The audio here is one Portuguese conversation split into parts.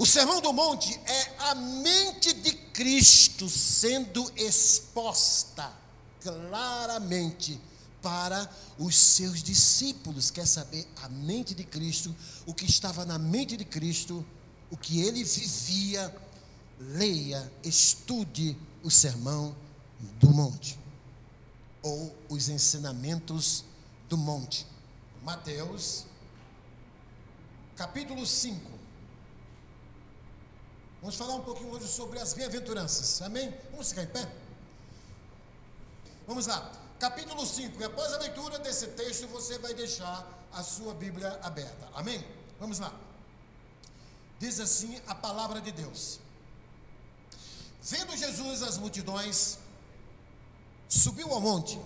Sermão do Monte é a mente de Cristo sendo exposta claramente para os seus discípulos. Quer saber a mente de Cristo, o que estava na mente de Cristo, o que ele vivia? Leia, estude o Sermão do Monte, ou os ensinamentos do monte. Mateus, capítulo 5. Vamos falar um pouquinho hoje sobre as bem-aventuranças, amém? Vamos ficar em pé? Vamos lá, capítulo 5, e após a leitura desse texto, você vai deixar a sua Bíblia aberta, amém? Vamos lá. Diz assim a palavra de Deus: vendo Jesus as multidões, subiu ao monte,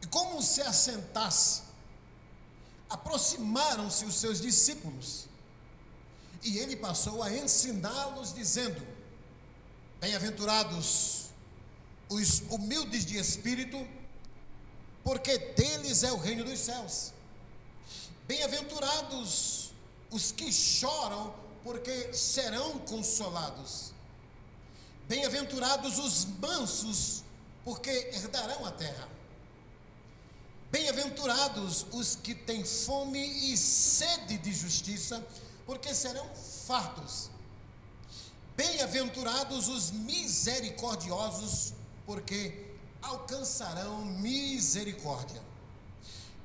e como se assentasse, aproximaram-se os seus discípulos, e ele passou a ensiná-los, dizendo: bem-aventurados os humildes de espírito, porque deles é o reino dos céus. Bem-aventurados os que choram, porque serão consolados. Bem-aventurados os mansos, porque herdarão a terra. Bem-aventurados os que têm fome e sede de justiça, porque serão fartos. Bem-aventurados os misericordiosos, porque alcançarão misericórdia.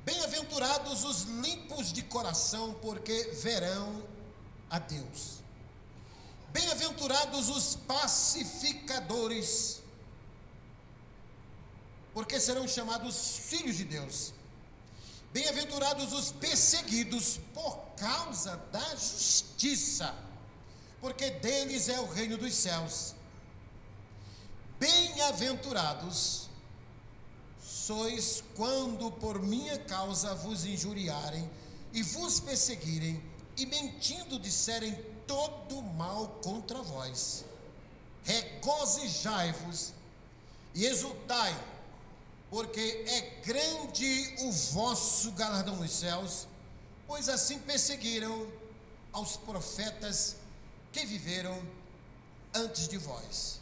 Bem-aventurados os limpos de coração, porque verão a Deus. Bem-aventurados os pacificadores, porque serão chamados filhos de Deus. Bem-aventurados os perseguidos por causa da justiça, porque deles é o reino dos céus. Bem-aventurados sois quando por minha causa vos injuriarem e vos perseguirem, e mentindo disserem todo mal contra vós. Regozijai-vos e exultai, porque é grande o vosso galardão nos céus, pois assim perseguiram aos profetas que viveram antes de vós.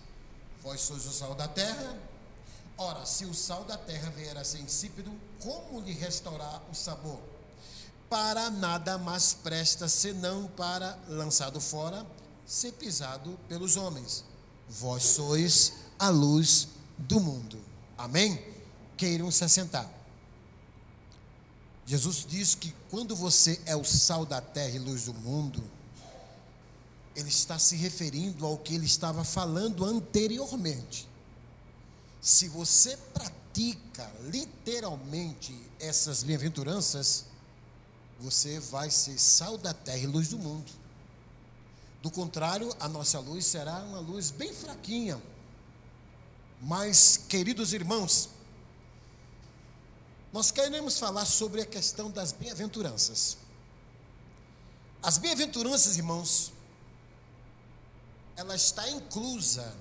Vós sois o sal da terra. Ora, se o sal da terra vier a ser insípido, como lhe restaurar o sabor? Para nada mais presta, senão para, lançado fora, ser pisado pelos homens. Vós sois a luz do mundo. Amém? Queiram se assentar. Jesus diz que quando você é o sal da terra e luz do mundo, ele está se referindo ao que ele estava falando anteriormente. Se você pratica literalmente essas bem-aventuranças, você vai ser sal da terra e luz do mundo. Do contrário, a nossa luz será uma luz bem fraquinha. Mas, queridos irmãos, nós queremos falar sobre a questão das bem-aventuranças. As bem-aventuranças, irmãos, ela está inclusa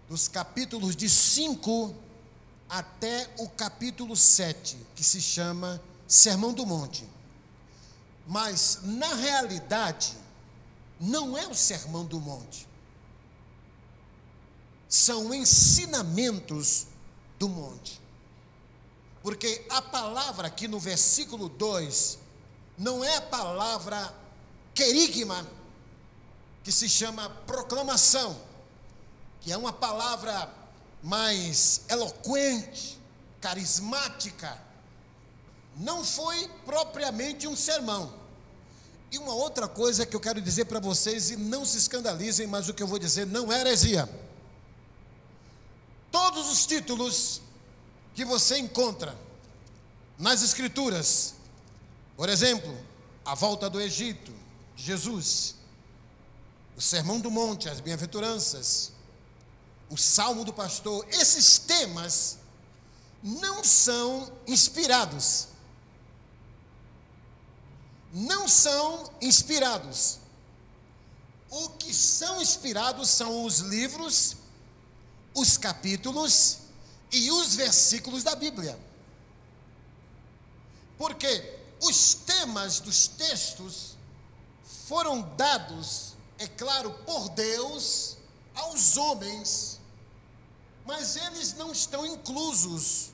dos capítulos de 5 até o capítulo 7, que se chama Sermão do Monte. Mas, na realidade, não é o Sermão do Monte. São ensinamentos do monte. Porque a palavra aqui no versículo 2 não é a palavra querigma, que se chama proclamação, que é uma palavra mais eloquente, carismática. Não foi propriamente um sermão. E uma outra coisa que eu quero dizer para vocês, e não se escandalizem, mas o que eu vou dizer não é heresia. Todos os títulos que você encontra nas Escrituras, por exemplo, a volta do Egito, de Jesus, o Sermão do Monte, as bem-aventuranças, o Salmo do Pastor, esses temas não são inspirados. Não são inspirados. O que são inspirados são os livros, os capítulos e os versículos da Bíblia. Porque os temas dos textos foram dados, é claro, por Deus aos homens, mas eles não estão inclusos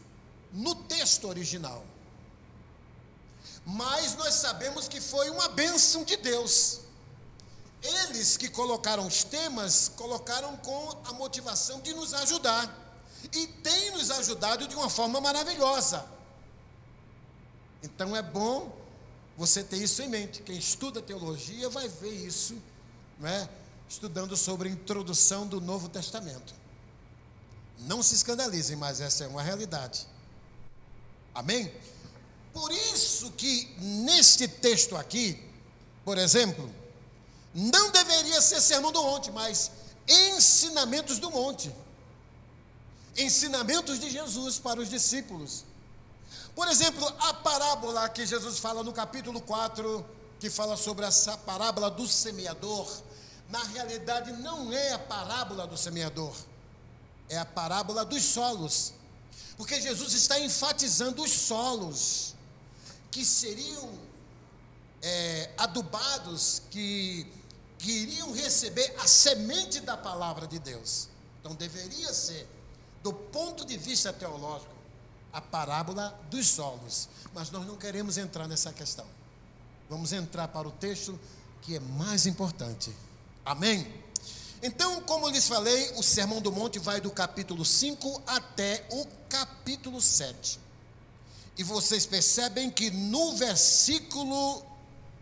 no texto original. Mas nós sabemos que foi uma bênção de Deus. Eles que colocaram os temas, colocaram com a motivação de nos ajudar. E tem nos ajudado de uma forma maravilhosa. Então é bom você ter isso em mente. Quem estuda teologia vai ver isso, né? Estudando sobre a introdução do Novo Testamento. Não se escandalizem, mas essa é uma realidade. Amém? Por isso que neste texto aqui, por exemplo, não deveria ser sermão do monte, mas ensinamentos do monte. Ensinamentos de Jesus para os discípulos. Por exemplo, a parábola que Jesus fala no capítulo 4, que fala sobre essa parábola do semeador, na realidade não é a parábola do semeador, é a parábola dos solos. Porque Jesus está enfatizando os solos, que seriam adubados, que iriam receber a semente da palavra de Deus. Então deveria ser, do ponto de vista teológico, a parábola dos solos. Mas nós não queremos entrar nessa questão. Vamos entrar para o texto que é mais importante. Amém? Então, como eu lhes falei, o Sermão do Monte vai do capítulo 5 até o capítulo 7. E vocês percebem que no versículo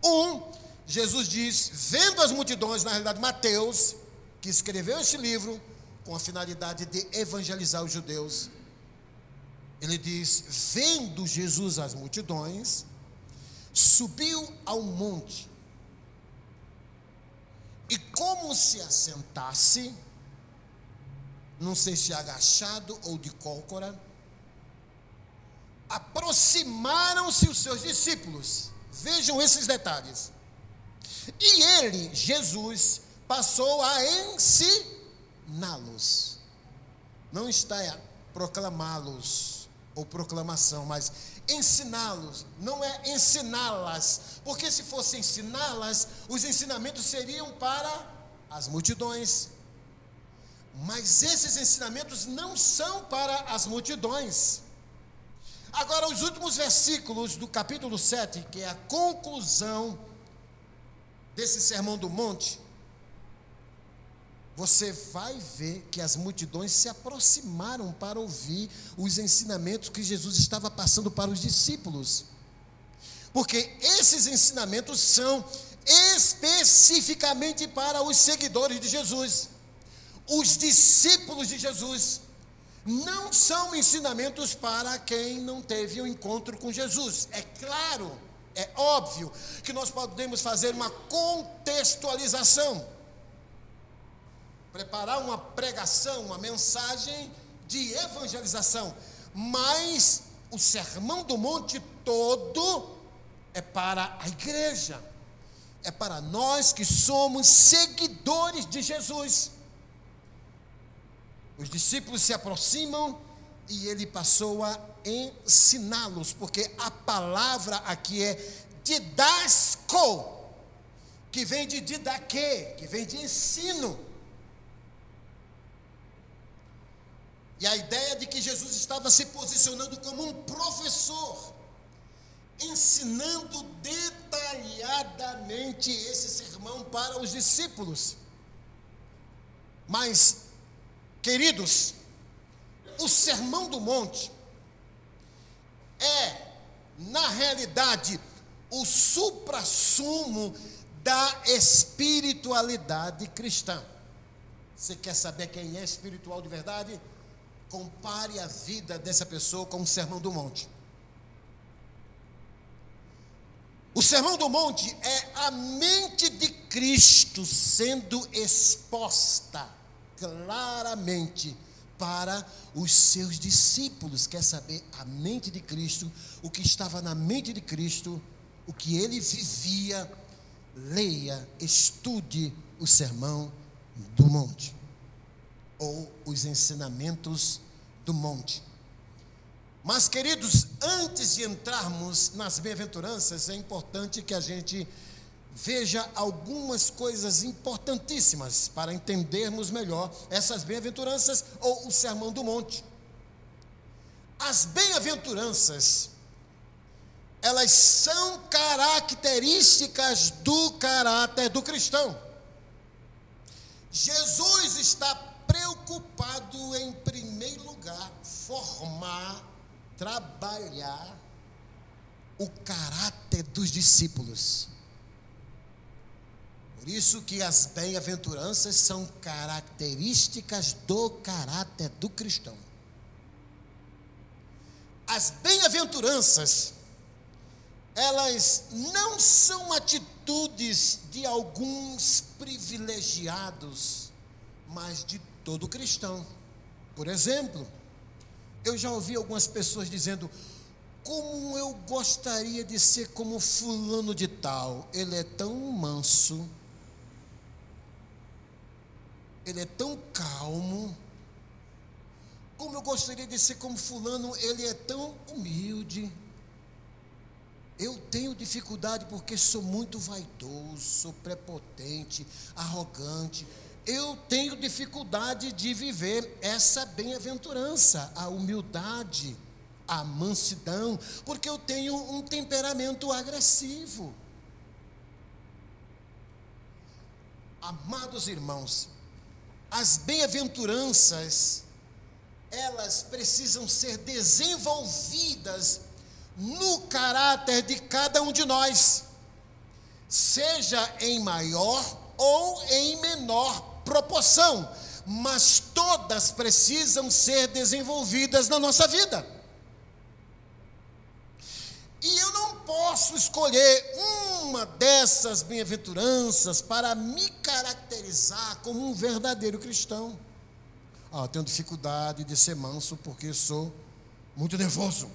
1, Jesus diz, vendo as multidões, na realidade Mateus, que escreveu este livro com a finalidade de evangelizar os judeus, ele diz, vendo Jesus as multidões, subiu ao monte, e como se assentasse, não sei se agachado ou de cócora, aproximaram-se os seus discípulos. Vejam esses detalhes. E ele, Jesus, passou a ensiná-los. Não está a proclamá-los ou proclamação, mas ensiná-los, não é ensiná-las, porque se fosse ensiná-las, os ensinamentos seriam para as multidões. Mas esses ensinamentos não são para as multidões. Agora, os últimos versículos do capítulo 7, que é a conclusão desse Sermão do Monte, você vai ver que as multidões se aproximaram para ouvir os ensinamentos que Jesus estava passando para os discípulos. Porque esses ensinamentos são especificamente para os seguidores de Jesus. Os discípulos de Jesus. Não são ensinamentos para quem não teve um encontro com Jesus. É claro, é óbvio que nós podemos fazer uma contextualização, preparar uma pregação, uma mensagem de evangelização, mas o Sermão do Monte todo é para a igreja, é para nós que somos seguidores de Jesus. Os discípulos se aproximam e ele passou a ensiná-los, porque a palavra aqui é didasco, que vem de didaquê, que vem de ensino. E a ideia de que Jesus estava se posicionando como um professor, ensinando detalhadamente esse sermão para os discípulos. Mas, queridos, o Sermão do Monte é, na realidade, o suprassumo da espiritualidade cristã. Você quer saber quem é espiritual de verdade? Compare a vida dessa pessoa com o Sermão do Monte. O Sermão do Monte é a mente de Cristo sendo exposta claramente para os seus discípulos. Quer saber a mente de Cristo, o que estava na mente de Cristo, o que ele vivia? Leia, estude o Sermão do Monte, ou os ensinamentos do monte. Mas, queridos, antes de entrarmos nas bem-aventuranças, é importante que a gente veja algumas coisas importantíssimas para entendermos melhor essas bem-aventuranças ou o Sermão do Monte. As bem-aventuranças, elas são características do caráter do cristão. Jesus está preocupado, em primeiro lugar, formar, trabalhar o caráter dos discípulos. Por isso que as bem-aventuranças são características do caráter do cristão. As bem-aventuranças, elas não são atitudes de alguns privilegiados, mas de todo cristão. Por exemplo, eu já ouvi algumas pessoas dizendo: como eu gostaria de ser como fulano de tal, ele é tão manso, ele é tão calmo. Como eu gostaria de ser como fulano, ele é tão humilde. Eu tenho dificuldade porque sou muito vaidoso, sou prepotente, arrogante. Eu tenho dificuldade de viver essa bem-aventurança, a humildade, a mansidão, porque eu tenho um temperamento agressivo. Amados irmãos, as bem-aventuranças, elas precisam ser desenvolvidas no caráter de cada um de nós, seja em maior ou em menor proporção, mas todas precisam ser desenvolvidas na nossa vida. E eu não posso escolher uma dessas bem-aventuranças para me caracterizar como um verdadeiro cristão. Eu tenho dificuldade de ser manso porque sou muito nervoso.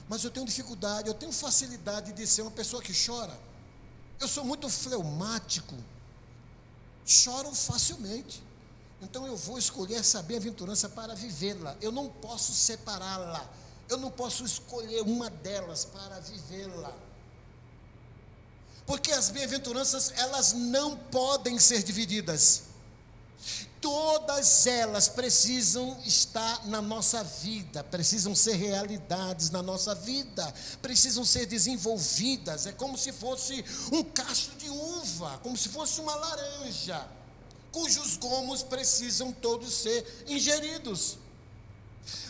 Mas eu tenho dificuldade, eu tenho facilidade de ser uma pessoa que chora. Eu sou muito fleumático, choro facilmente. Então eu vou escolher essa bem-aventurança para vivê-la. Eu não posso separá-la. Eu não posso escolher uma delas para vivê-la. Porque as bem-aventuranças, elas não podem ser divididas. Todas elas precisam estar na nossa vida, precisam ser realidades na nossa vida, precisam ser desenvolvidas. É como se fosse um cacho de uva, como se fosse uma laranja, cujos gomos precisam todos ser ingeridos.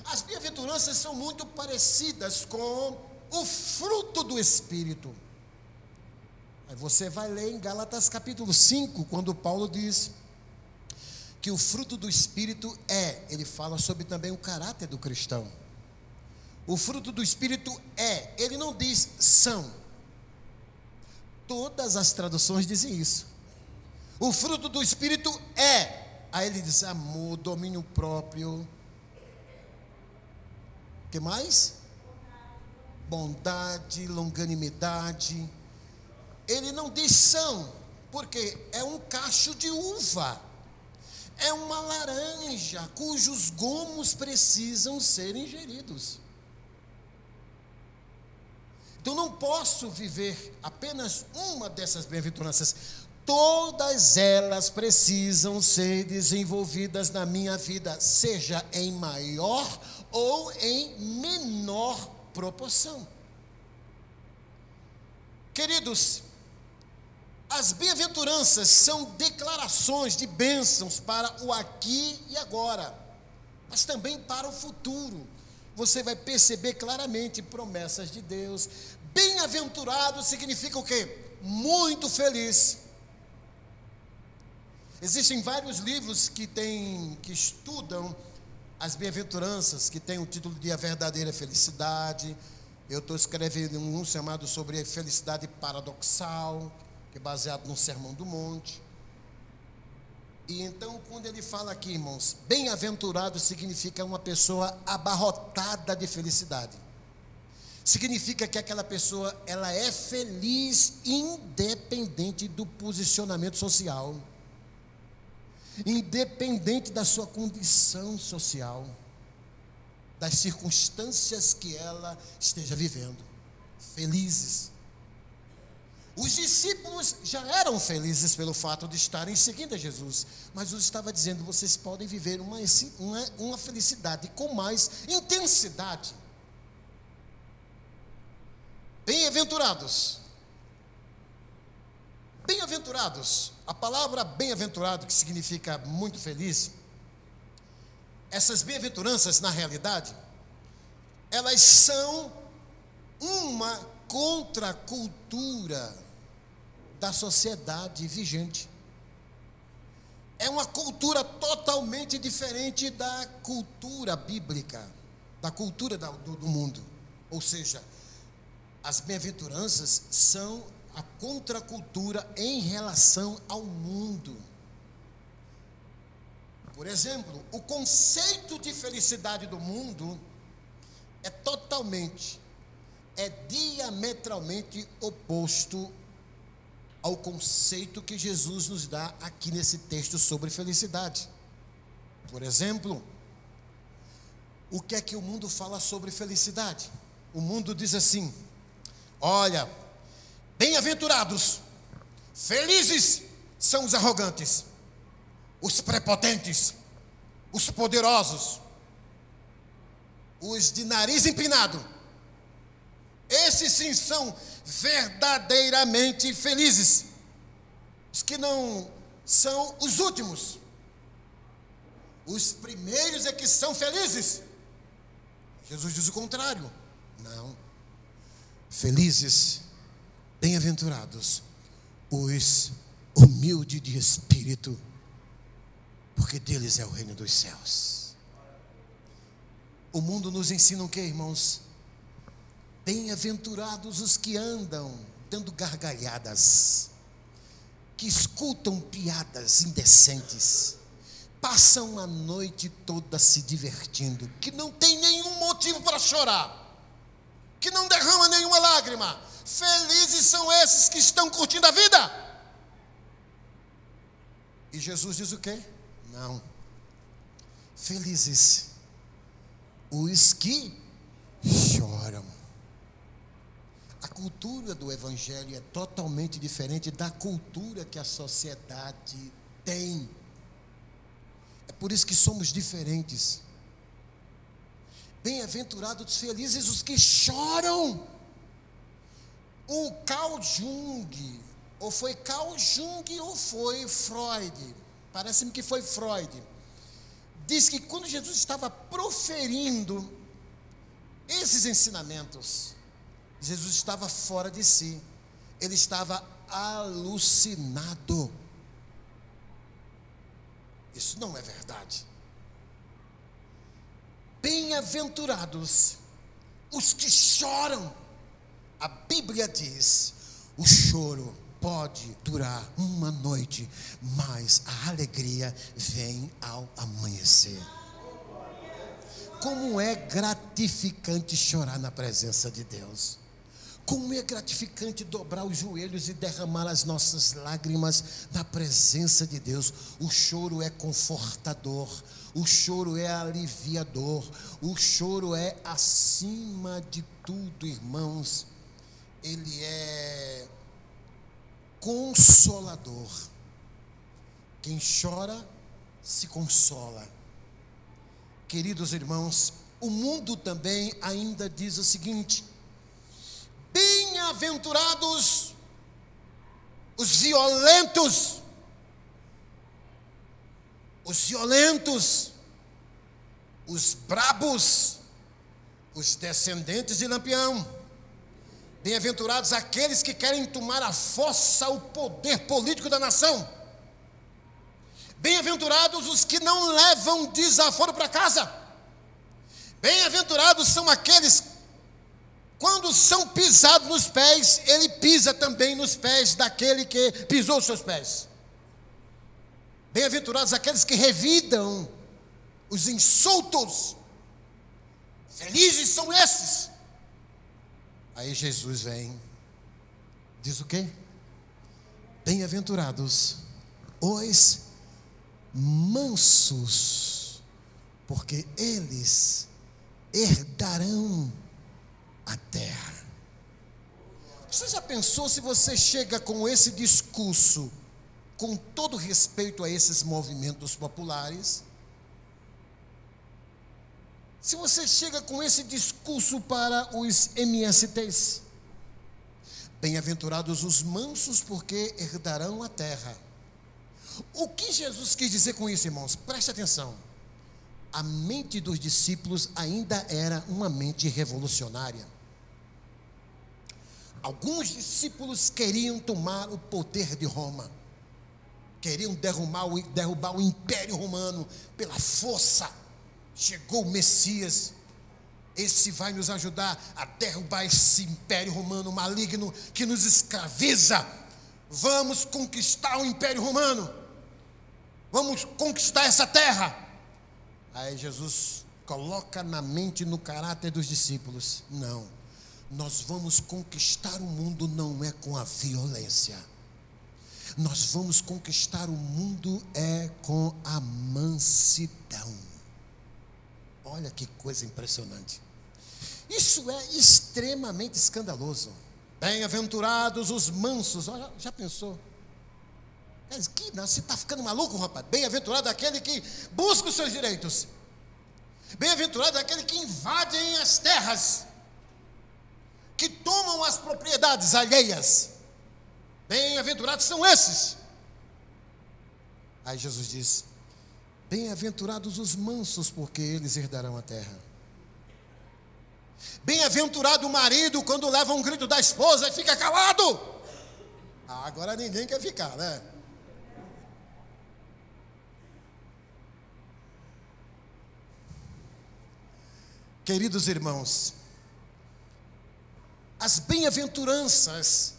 As bem-aventuranças são muito parecidas com o fruto do Espírito. Aí você vai ler em Gálatas capítulo 5, quando Paulo diz que o fruto do Espírito ele fala sobre também o caráter do cristão. O fruto do Espírito ele não diz são. Todas as traduções dizem isso. O fruto do Espírito aí ele diz amor, domínio próprio. O que mais? Bondade, longanimidade. Ele não diz são, porque é um cacho de uva. É uma laranja cujos gomos precisam ser ingeridos. Então não posso viver apenas uma dessas bem-aventuranças. Todas elas precisam ser desenvolvidas na minha vida, seja em maior ou em menor proporção. Queridos, as bem-aventuranças são declarações de bênçãos para o aqui e agora, mas também para o futuro. Você vai perceber claramente promessas de Deus. Bem-aventurado significa o quê? Muito feliz. Existem vários livros que estudam as bem-aventuranças, que tem o título de A Verdadeira Felicidade. Eu estou escrevendo um chamado sobre a felicidade paradoxal, que é baseado no Sermão do Monte. E então, quando ele fala aqui, irmãos, bem-aventurado significa uma pessoa abarrotada de felicidade. Significa que aquela pessoa, ela é feliz independente do posicionamento social, independente da sua condição social, das circunstâncias que ela esteja vivendo. Felizes. Os discípulos já eram felizes pelo fato de estarem seguindo a Jesus, mas Jesus estava dizendo: vocês podem viver uma felicidade com mais intensidade. Bem-aventurados. Bem-aventurados, a palavra bem-aventurado, que significa muito feliz, essas bem-aventuranças, na realidade, elas são uma contracultura da sociedade vigente. É uma cultura totalmente diferente da cultura bíblica, da cultura do mundo. Ou seja, as bem-aventuranças são a contracultura em relação ao mundo. Por exemplo, o conceito de felicidade do mundo é diametralmente oposto ao conceito que Jesus nos dá aqui nesse texto sobre felicidade. Por exemplo, o que é que o mundo fala sobre felicidade? O mundo diz assim: olha, bem-aventurados, felizes são os arrogantes, os prepotentes, os poderosos, os de nariz empinado. Esses sim são verdadeiramente felizes. Os que não são os últimos. Os primeiros é que são felizes. Jesus diz o contrário. Não. Felizes, bem-aventurados, os humildes de espírito, porque deles é o reino dos céus. O mundo nos ensina o que, irmãos? Bem-aventurados os que andam dando gargalhadas, que escutam piadas indecentes, passam a noite toda se divertindo, que não tem nenhum motivo para chorar, que não derrama nenhuma lágrima. Felizes são esses que estão curtindo a vida. E Jesus diz o quê? Não. Felizes os que choram. A cultura do evangelho é totalmente diferente da cultura que a sociedade tem. É por isso que somos diferentes. Bem-aventurados, felizes os que choram. O Carl Jung, ou foi Carl Jung ou foi Freud, parece-me que foi Freud, diz que quando Jesus estava proferindo esses ensinamentos, Jesus estava fora de si, ele estava alucinado. Isso não é verdade. Bem-aventurados os que choram. A Bíblia diz: o choro pode durar uma noite, mas a alegria vem ao amanhecer. Como é gratificante chorar na presença de Deus. Como é gratificante dobrar os joelhos e derramar as nossas lágrimas na presença de Deus. O choro é confortador, o choro é aliviador, o choro é, acima de tudo, irmãos, ele é consolador. Quem chora se consola. Queridos irmãos, o mundo também ainda diz o seguinte: bem-aventurados os violentos, os brabos, os descendentes de Lampião. Bem-aventurados aqueles que querem tomar à força o poder político da nação. Bem-aventurados os que não levam desaforo para casa. Bem-aventurados são aqueles, quando são pisados nos pés, ele pisa também nos pés daquele que pisou os seus pés. Bem-aventurados aqueles que revidam os insultos. Felizes são esses. Aí Jesus vem, diz o quê? Bem-aventurados os mansos, porque eles herdarão a terra. Você já pensou se você chega com esse discurso, com todo respeito a esses movimentos populares? Se você chega com esse discurso para os MSTs, bem-aventurados os mansos, porque herdarão a terra. O que Jesus quis dizer com isso, irmãos? Preste atenção. A mente dos discípulos ainda era uma mente revolucionária. Alguns discípulos queriam tomar o poder de Roma, queriam derrubar o Império Romano pela força. Chegou o Messias, esse vai nos ajudar a derrubar esse Império Romano maligno que nos escraviza. Vamos conquistar o Império Romano, vamos conquistar essa terra. Aí Jesus coloca na mente, no caráter dos discípulos: não, nós vamos conquistar o mundo não é com a violência, nós vamos conquistar o mundo é com a mansidão. Olha que coisa impressionante. Isso é extremamente escandaloso. Bem-aventurados os mansos. Olha, já pensou? Você está ficando maluco, rapaz? Bem-aventurado aquele que busca os seus direitos. Bem-aventurado aquele que invadem as terras, que tomam as propriedades alheias. Bem-aventurados são esses. Aí Jesus diz: bem-aventurados os mansos, porque eles herdarão a terra. Bem-aventurado o marido quando leva um grito da esposa e fica calado. Agora ninguém quer ficar, né? Queridos irmãos, as bem-aventuranças,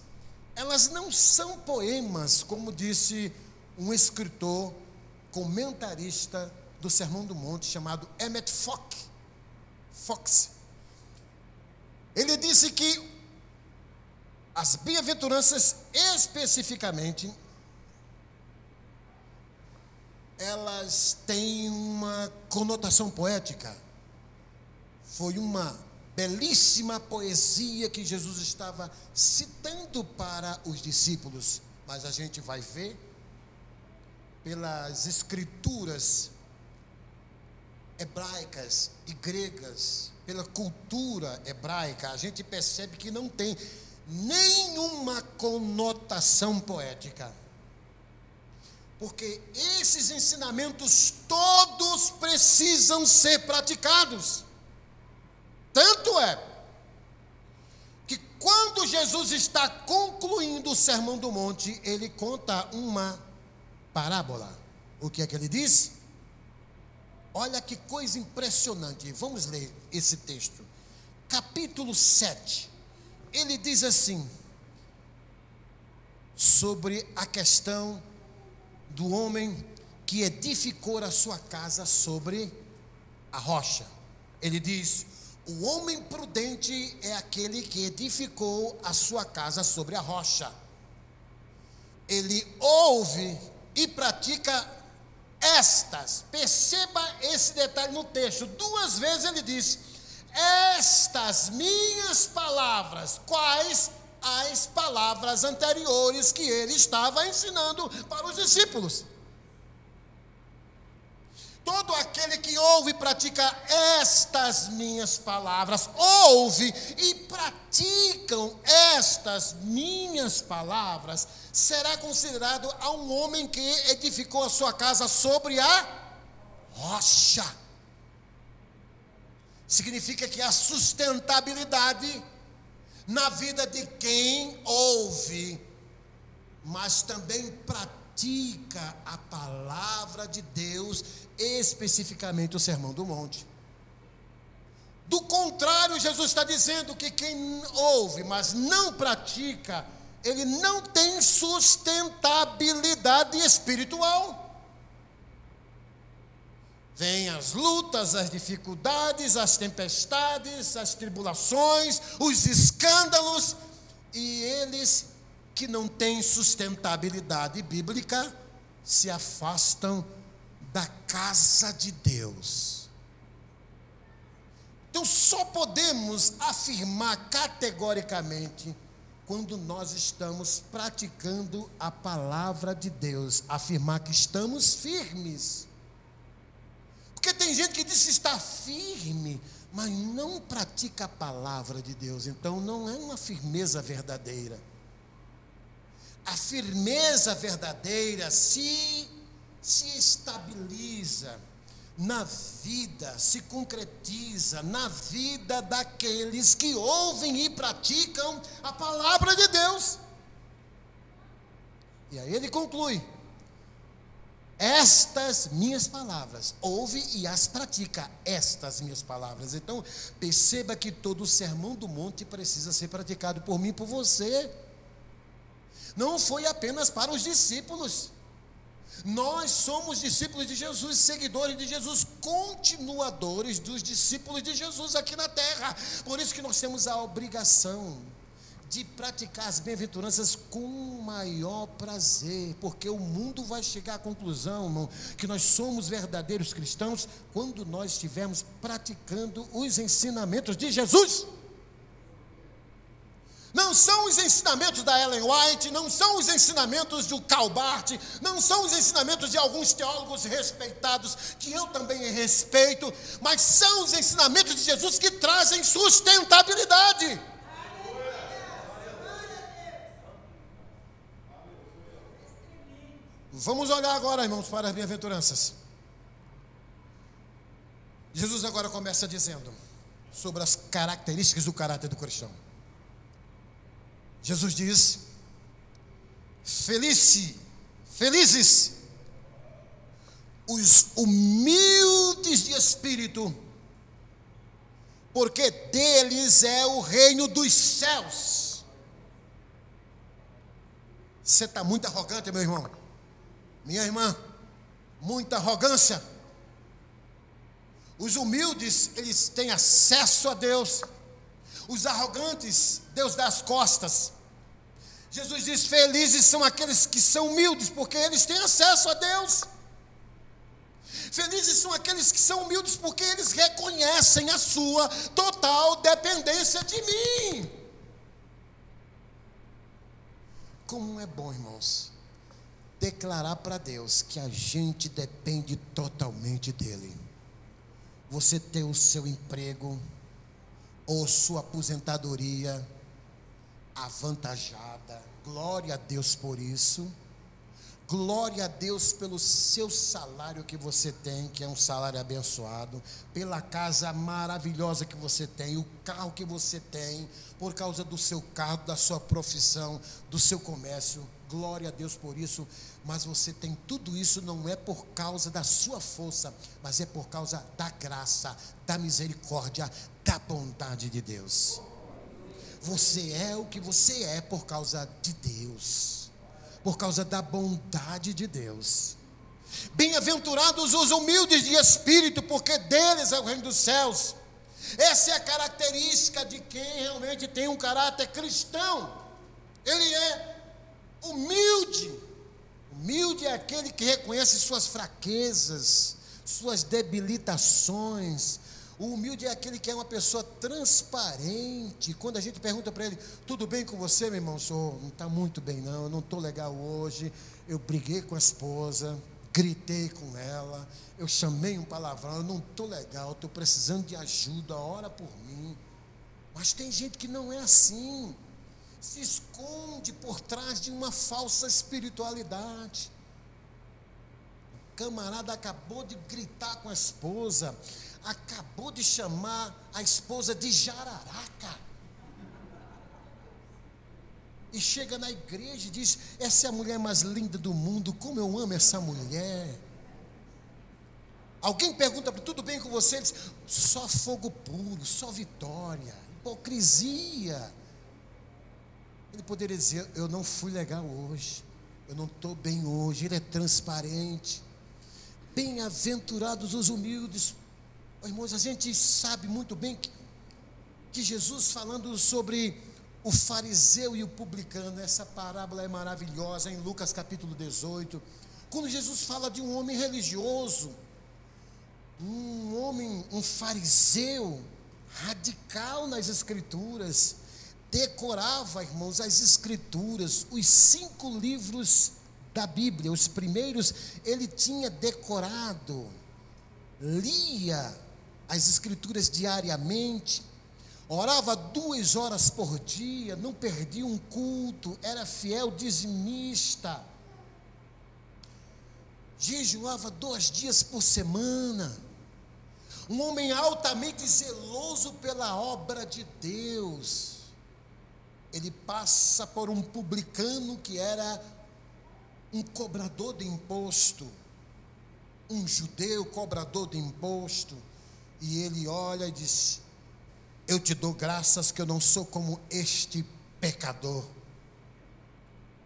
elas não são poemas, como disse um escritor, comentarista do Sermão do Monte, chamado Emmett Fox. Ele disse que as bem-aventuranças, especificamente, elas têm uma conotação poética. Foi uma belíssima poesia que Jesus estava citando para os discípulos, mas a gente vai ver pelas escrituras hebraicas e gregas, pela cultura hebraica, a gente percebe que não tem nenhuma conotação poética, porque esses ensinamentos todos precisam ser praticados. Tanto é que quando Jesus está concluindo o Sermão do Monte, ele conta uma parábola. O que é que ele diz? Olha que coisa impressionante. Vamos ler esse texto. Capítulo 7. Ele diz assim, sobre a questão do homem que edificou a sua casa sobre a rocha. Ele diz: o homem prudente é aquele que edificou a sua casa sobre a rocha. Ele ouve e pratica estas. Perceba esse detalhe no texto. 2 vezes ele diz: estas minhas palavras. Quais? As palavras anteriores que ele estava ensinando para os discípulos. Todo aquele que ouve e pratica estas minhas palavras, ouve e praticam estas minhas palavras, será considerado a um homem que edificou a sua casa sobre a rocha. Significa que a sustentabilidade na vida de quem ouve, mas também pratica a palavra de Deus, especificamente o Sermão do Monte. Do contrário, Jesus está dizendo que quem ouve, mas não pratica, ele não tem sustentabilidade espiritual. Vêm as lutas, as dificuldades, as tempestades, as tribulações, os escândalos, e eles que não têm sustentabilidade bíblica se afastam da casa de Deus. Então só podemos afirmar categoricamente quando nós estamos praticando a palavra de Deus, afirmar que estamos firmes. Porque tem gente que diz que está firme, mas não pratica a palavra de Deus, então não é uma firmeza verdadeira. A firmeza verdadeira se estabiliza na vida, se concretiza na vida daqueles que ouvem e praticam a palavra de Deus. E aí ele conclui: estas minhas palavras, ouve e as pratica, estas minhas palavras. Então, perceba que todo o sermão do monte precisa ser praticado por mim e por você. Não foi apenas para os discípulos. Nós somos discípulos de Jesus, seguidores de Jesus, continuadores dos discípulos de Jesus aqui na terra. Por isso que nós temos a obrigação de praticar as bem-aventuranças com maior prazer, porque o mundo vai chegar à conclusão, irmão, que nós somos verdadeiros cristãos quando nós estivermos praticando os ensinamentos de Jesus. Não são os ensinamentos da Ellen White, não são os ensinamentos do Karl Barth, não são os ensinamentos de alguns teólogos respeitados, que eu também respeito, mas são os ensinamentos de Jesus que trazem sustentabilidade. Vamos olhar agora, irmãos, para as bem-aventuranças. Jesus agora começa dizendo sobre as características do caráter do cristão. Jesus diz: felizes os humildes de espírito, porque deles é o reino dos céus. Você está muito arrogante, meu irmão, minha irmã, muita arrogância. Os humildes, eles têm acesso a Deus. Os arrogantes, Deus dá as costas. Jesus diz: felizes são aqueles que são humildes, porque eles têm acesso a Deus. Felizes são aqueles que são humildes, porque eles reconhecem a sua total dependência de mim. Como é bom, irmãos, declarar para Deus que a gente depende totalmente dEle. Você ter o seu emprego ou sua aposentadoria avantajada, glória a Deus por isso. Glória a Deus pelo seu salário que você tem, que é um salário abençoado, pela casa maravilhosa que você tem, o carro que você tem, por causa do seu carro, da sua profissão, do seu comércio. Glória a Deus por isso. Mas você tem tudo isso não é por causa da sua força, mas é por causa da graça, da misericórdia, da bondade de Deus. Você é o que você é por causa de Deus, por causa da bondade de Deus. Bem-aventurados os humildes de espírito, porque deles é o reino dos céus. Essa é a característica de quem realmente tem um caráter cristão. Ele é humilde. Humilde é aquele que reconhece suas fraquezas, suas debilitações. O humilde é aquele que é uma pessoa transparente. Quando a gente pergunta para ele: tudo bem com você, meu irmão? Não está muito bem não, eu não estou legal hoje, eu briguei com a esposa, gritei com ela, eu chamei um palavrão, eu não estou legal, estou precisando de ajuda, ora por mim. Mas tem gente que não é assim, se esconde por trás de uma falsa espiritualidade. O camarada acabou de gritar com a esposa, acabou de chamar a esposa de jararaca, e chega na igreja e diz: essa é a mulher mais linda do mundo, como eu amo essa mulher. Alguém pergunta: tudo bem com você? Ele diz: só fogo puro, só vitória, hipocrisia. Ele poderia dizer: eu não fui legal hoje, eu não estou bem hoje. Ele é transparente. Bem-aventurados os humildes. Irmãos, a gente sabe muito bem que Jesus, falando sobre o fariseu e o publicano, essa parábola é maravilhosa, em Lucas capítulo 18, quando Jesus fala de um homem religioso, um fariseu radical nas escrituras, decorava, irmãos, as escrituras, os 5 livros da Bíblia. Os primeiros ele tinha decorado, lia as escrituras diariamente, orava 2 horas por dia, não perdia um culto, era fiel dizimista, jejuava 2 dias por semana, um homem altamente zeloso pela obra de Deus. Ele passa por um publicano que era um cobrador de imposto, um judeu cobrador de imposto, e ele olha e diz: eu te dou graças que eu não sou como este pecador,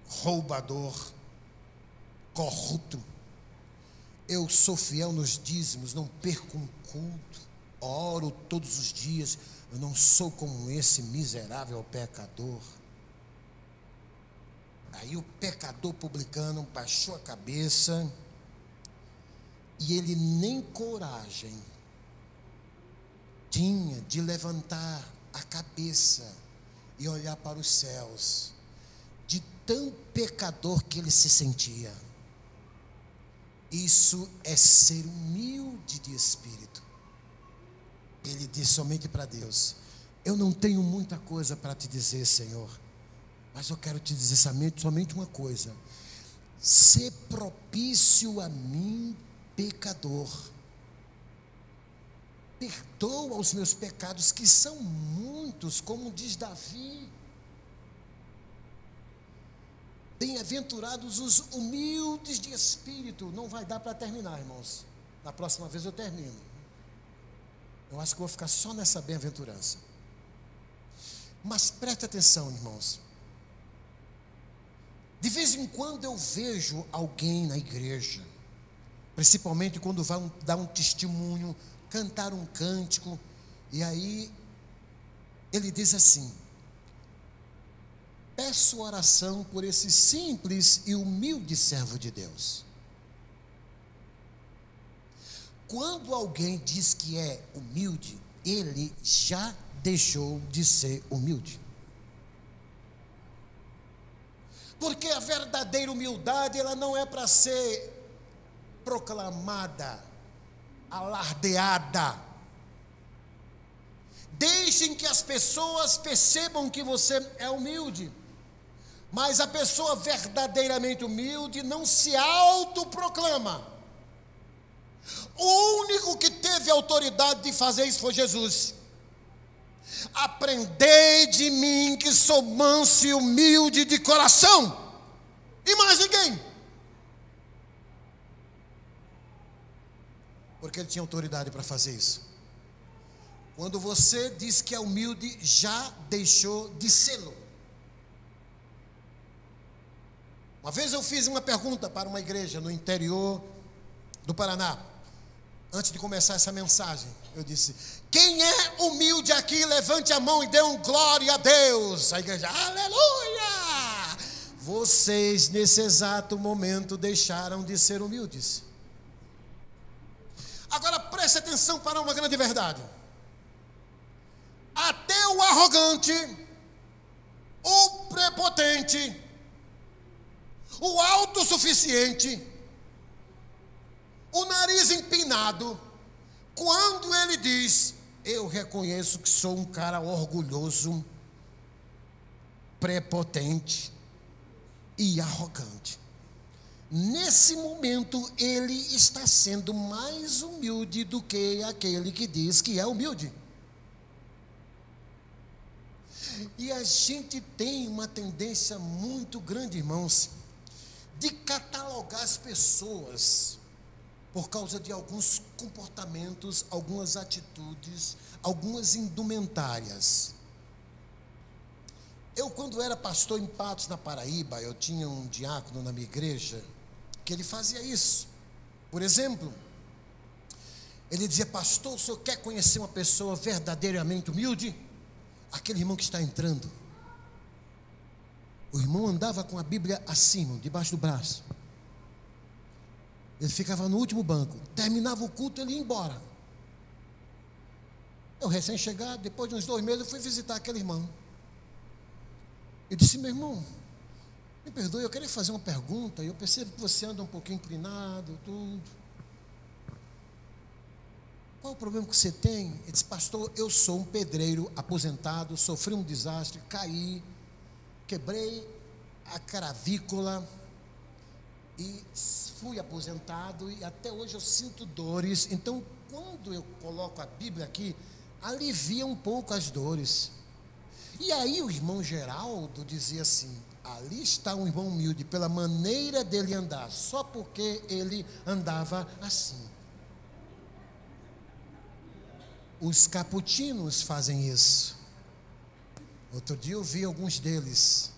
roubador, corrupto. Eu sou fiel nos dízimos, não perco um culto, oro todos os dias. Eu não sou como esse miserável pecador. Aí o pecador publicano baixou a cabeça e ele nem coragem tinha de levantar a cabeça e olhar para os céus, de tão pecador que ele se sentia. Isso é ser humilde de espírito. Ele disse somente para Deus: eu não tenho muita coisa para te dizer, Senhor, mas eu quero te dizer somente uma coisa: ser propício a mim, pecador. Perdoa os meus pecados, que são muitos, como diz Davi. Bem-aventurados os humildes de espírito. Não vai dar para terminar, irmãos. Na próxima vez eu termino. Eu acho que vou ficar só nessa bem-aventurança. Mas preste atenção, irmãos. De vez em quando eu vejo alguém na igreja, principalmente quando vai dar um testemunho, cantar um cântico, e aí ele diz assim: peço oração por esse simples e humilde servo de Deus. Quando alguém diz que é humilde, ele já deixou de ser humilde. Porque a verdadeira humildade, ela não é para ser proclamada, alardeada. Deixem que as pessoas percebam que você é humilde. Mas a pessoa verdadeiramente humilde não se autoproclama. O único que teve autoridade de fazer isso foi Jesus. Aprendei de mim que sou manso e humilde de coração. E mais ninguém. Porque ele tinha autoridade para fazer isso. Quando você diz que é humilde, já deixou de sê-lo. Uma vez eu fiz uma pergunta para uma igreja no interior do Paraná. Antes de começar essa mensagem, eu disse: quem é humilde aqui, levante a mão e dê um glória a Deus. A igreja: aleluia! Vocês nesse exato momento deixaram de ser humildes. Agora preste atenção para uma grande verdade. Até o arrogante, o prepotente, o autossuficiente, o nariz empinado, quando ele diz: eu reconheço que sou um cara orgulhoso, prepotente e arrogante, nesse momento ele está sendo mais humilde do que aquele que diz que é humilde. E a gente tem uma tendência muito grande, irmãos, de catalogar as pessoas por causa de alguns comportamentos, algumas atitudes, algumas indumentárias. Eu, quando era pastor em Patos, na Paraíba, eu tinha um diácono na minha igreja que ele fazia isso. Por exemplo, ele dizia: pastor, o senhor quer conhecer uma pessoa verdadeiramente humilde? Aquele irmão que está entrando. O irmão andava com a Bíblia assim, debaixo do braço. Ele ficava no último banco. Terminava o culto, ele ia embora. Eu, recém-chegado, depois de uns 2 meses, eu fui visitar aquele irmão. Eu disse: meu irmão, me perdoe, eu queria fazer uma pergunta. Eu percebo que você anda um pouquinho inclinado, tudo. Qual o problema que você tem? Ele disse: pastor, eu sou um pedreiro aposentado, sofri um desastre, caí, quebrei a cravícula e fui aposentado e até hoje eu sinto dores. Então, quando eu coloco a Bíblia aqui, alivia um pouco as dores. E aí o irmão Geraldo dizia assim: ali está um irmão humilde, pela maneira dele andar, só porque ele andava assim. Os caputinos fazem isso. Outro dia eu vi alguns deles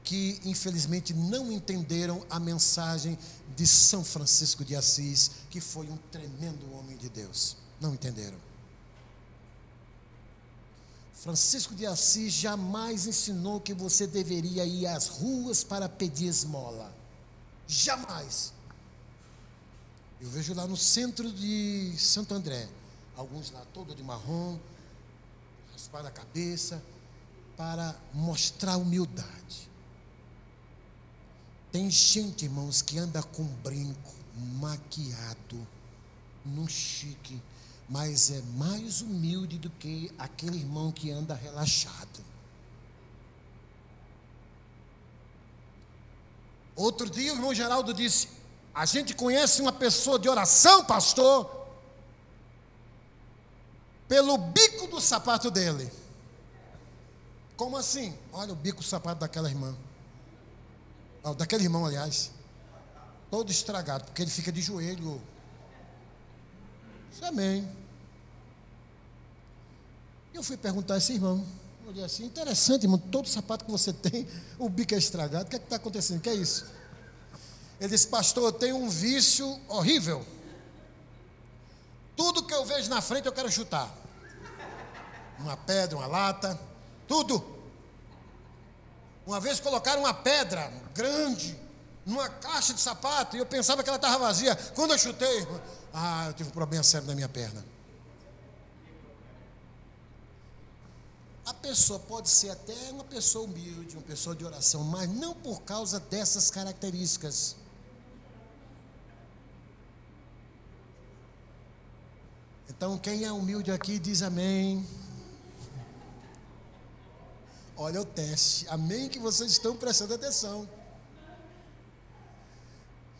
que infelizmente não entenderam a mensagem de São Francisco de Assis, que foi um tremendo homem de Deus. Não entenderam. Francisco de Assis jamais ensinou que você deveria ir às ruas para pedir esmola. Jamais. Eu vejo lá no centro de Santo André, alguns lá todo de marrom, raspado a cabeça, para mostrar humildade. Tem gente, irmãos, que anda com brinco, maquiado, num chique, mas é mais humilde do que aquele irmão que anda relaxado. Outro dia o irmão Geraldo disse: a gente conhece uma pessoa de oração, pastor, pelo bico do sapato dele. Como assim? Olha o bico do sapato daquela irmã. Daquele irmão, aliás. Todo estragado, porque ele fica de joelho. Isso é amém. Eu fui perguntar a esse irmão. Olhei assim: interessante, irmão, todo sapato que você tem, o bico é estragado. O que é que está acontecendo? O que é isso? Ele disse: pastor, eu tenho um vício horrível. Tudo que eu vejo na frente eu quero chutar. Uma pedra, uma lata, tudo. Uma vez colocaram uma pedra grande numa caixa de sapato e eu pensava que ela estava vazia. Quando eu chutei, eu tive um problema sério na minha perna. A pessoa pode ser até uma pessoa humilde, uma pessoa de oração, mas não por causa dessas características. Então, quem é humilde aqui diz amém. Olha o teste, amém, que vocês estão prestando atenção.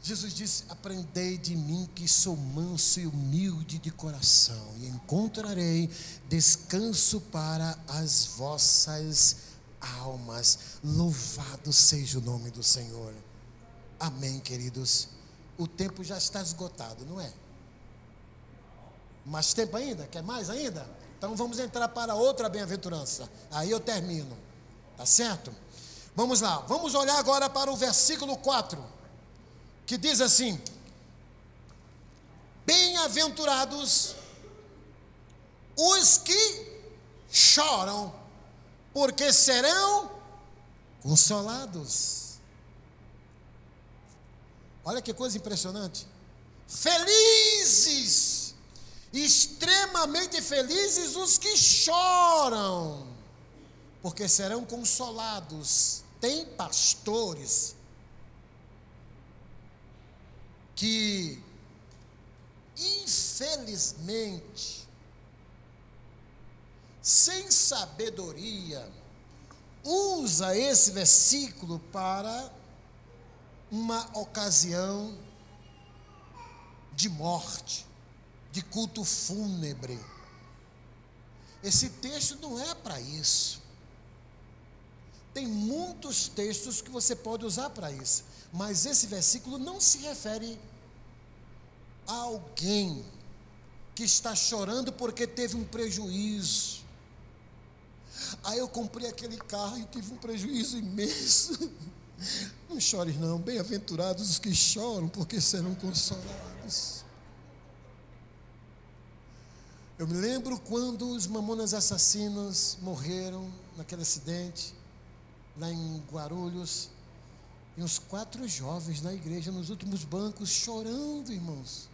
Jesus disse: aprendei de mim que sou manso e humilde de coração, e encontrarei descanso para as vossas almas. Louvado seja o nome do Senhor. Amém, queridos. O tempo já está esgotado, não é? Mais tempo ainda? Quer mais ainda? Então vamos entrar para outra bem-aventurança. Aí eu termino. Tá certo? Vamos lá. Vamos olhar agora para o versículo 4, que diz assim: bem-aventurados os que choram, porque serão consolados. Olha que coisa impressionante. Felizes, extremamente felizes os que choram, porque serão consolados. Tem pastores que, infelizmente, sem sabedoria, usa esse versículo para uma ocasião de morte, de culto fúnebre. Esse texto não é para isso. Tem muitos textos que você pode usar para isso, mas esse versículo não se refere a alguém que está chorando porque teve um prejuízo. Eu comprei aquele carro e tive um prejuízo imenso. Não chores não, bem-aventurados os que choram, porque serão consolados. Eu me lembro quando os Mamonas Assassinos morreram naquele acidente, lá em Guarulhos, e uns 4 jovens na igreja, nos últimos bancos, chorando, irmãos.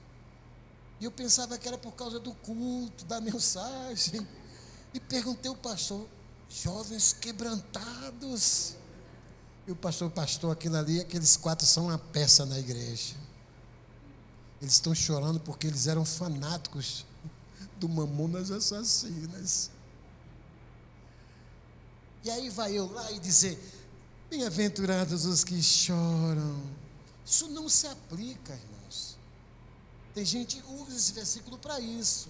E eu pensava que era por causa do culto, da mensagem. E perguntei ao pastor: jovens quebrantados, E o pastor, aquilo ali, aqueles 4 são uma peça na igreja. Eles estão chorando porque eles eram fanáticos do Mamonas Assassinas. E aí vai eu lá e dizer, bem-aventurados os que choram. Isso não se aplica, irmãos. Tem gente que usa esse versículo para isso.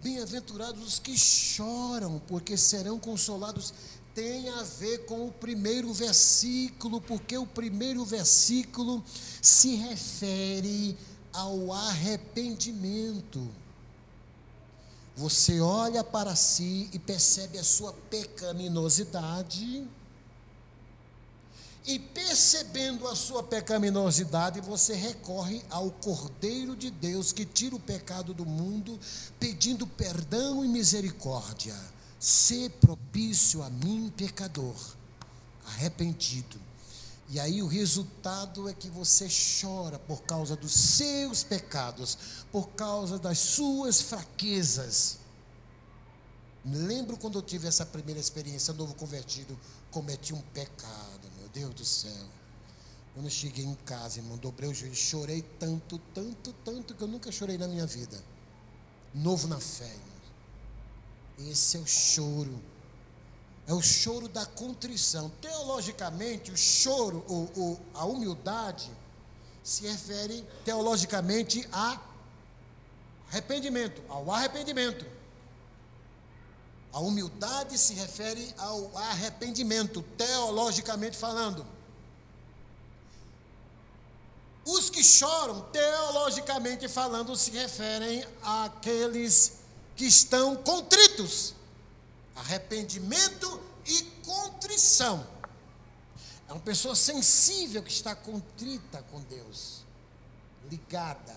Bem-aventurados os que choram, porque serão consolados. Tem a ver com o primeiro versículo, porque o primeiro versículo se refere ao arrependimento. Você olha para si e percebe a sua pecaminosidade, e percebendo a sua pecaminosidade, você recorre ao Cordeiro de Deus que tira o pecado do mundo, pedindo perdão e misericórdia. Sê propício a mim, pecador, arrependido. E aí o resultado é que você chora por causa dos seus pecados, por causa das suas fraquezas. Me lembro quando eu tive essa primeira experiência, novo convertido, cometi um pecado, meu Deus do céu. Quando eu cheguei em casa, irmão, dobrei o joelho, chorei tanto que eu nunca chorei na minha vida. Novo na fé, irmão. Esse é o choro. É o choro da contrição. Teologicamente, o choro, a humildade, se refere teologicamente a arrependimento, ao arrependimento. A humildade se refere ao arrependimento, teologicamente falando. Os que choram, teologicamente falando, se referem àqueles que estão contritos. Arrependimento e contrição. É uma pessoa sensível que está contrita com Deus, ligada.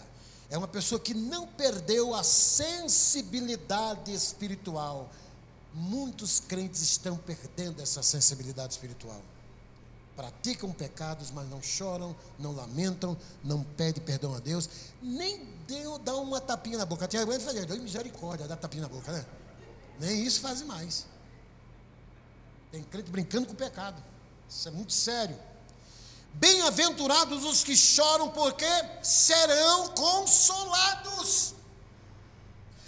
É uma pessoa que não perdeu a sensibilidade espiritual. Muitos crentes estão perdendo essa sensibilidade espiritual. Praticam pecados, mas não choram, não lamentam, não pedem perdão a Deus, nem dá uma tapinha na boca. Tinha alguém que fazia, Deus misericórdia, dá tapinha na boca, né? Nem isso fazem mais. Tem crente brincando com o pecado. Isso é muito sério. Bem-aventurados os que choram, porque serão consolados.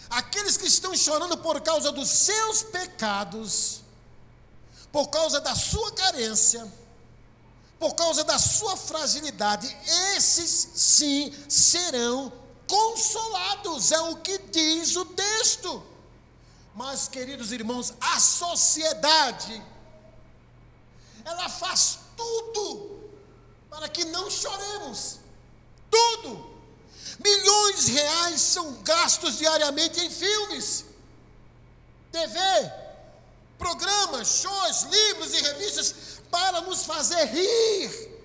Aqueles que estão chorando por causa dos seus pecados, por causa da sua carência, por causa da sua fragilidade, esses sim serão consolados. É o que diz o texto. Mas, queridos irmãos, a sociedade, ela faz tudo para que não choremos. Tudo. Milhões de reais são gastos diariamente em filmes, TV, programas, shows, livros e revistas para nos fazer rir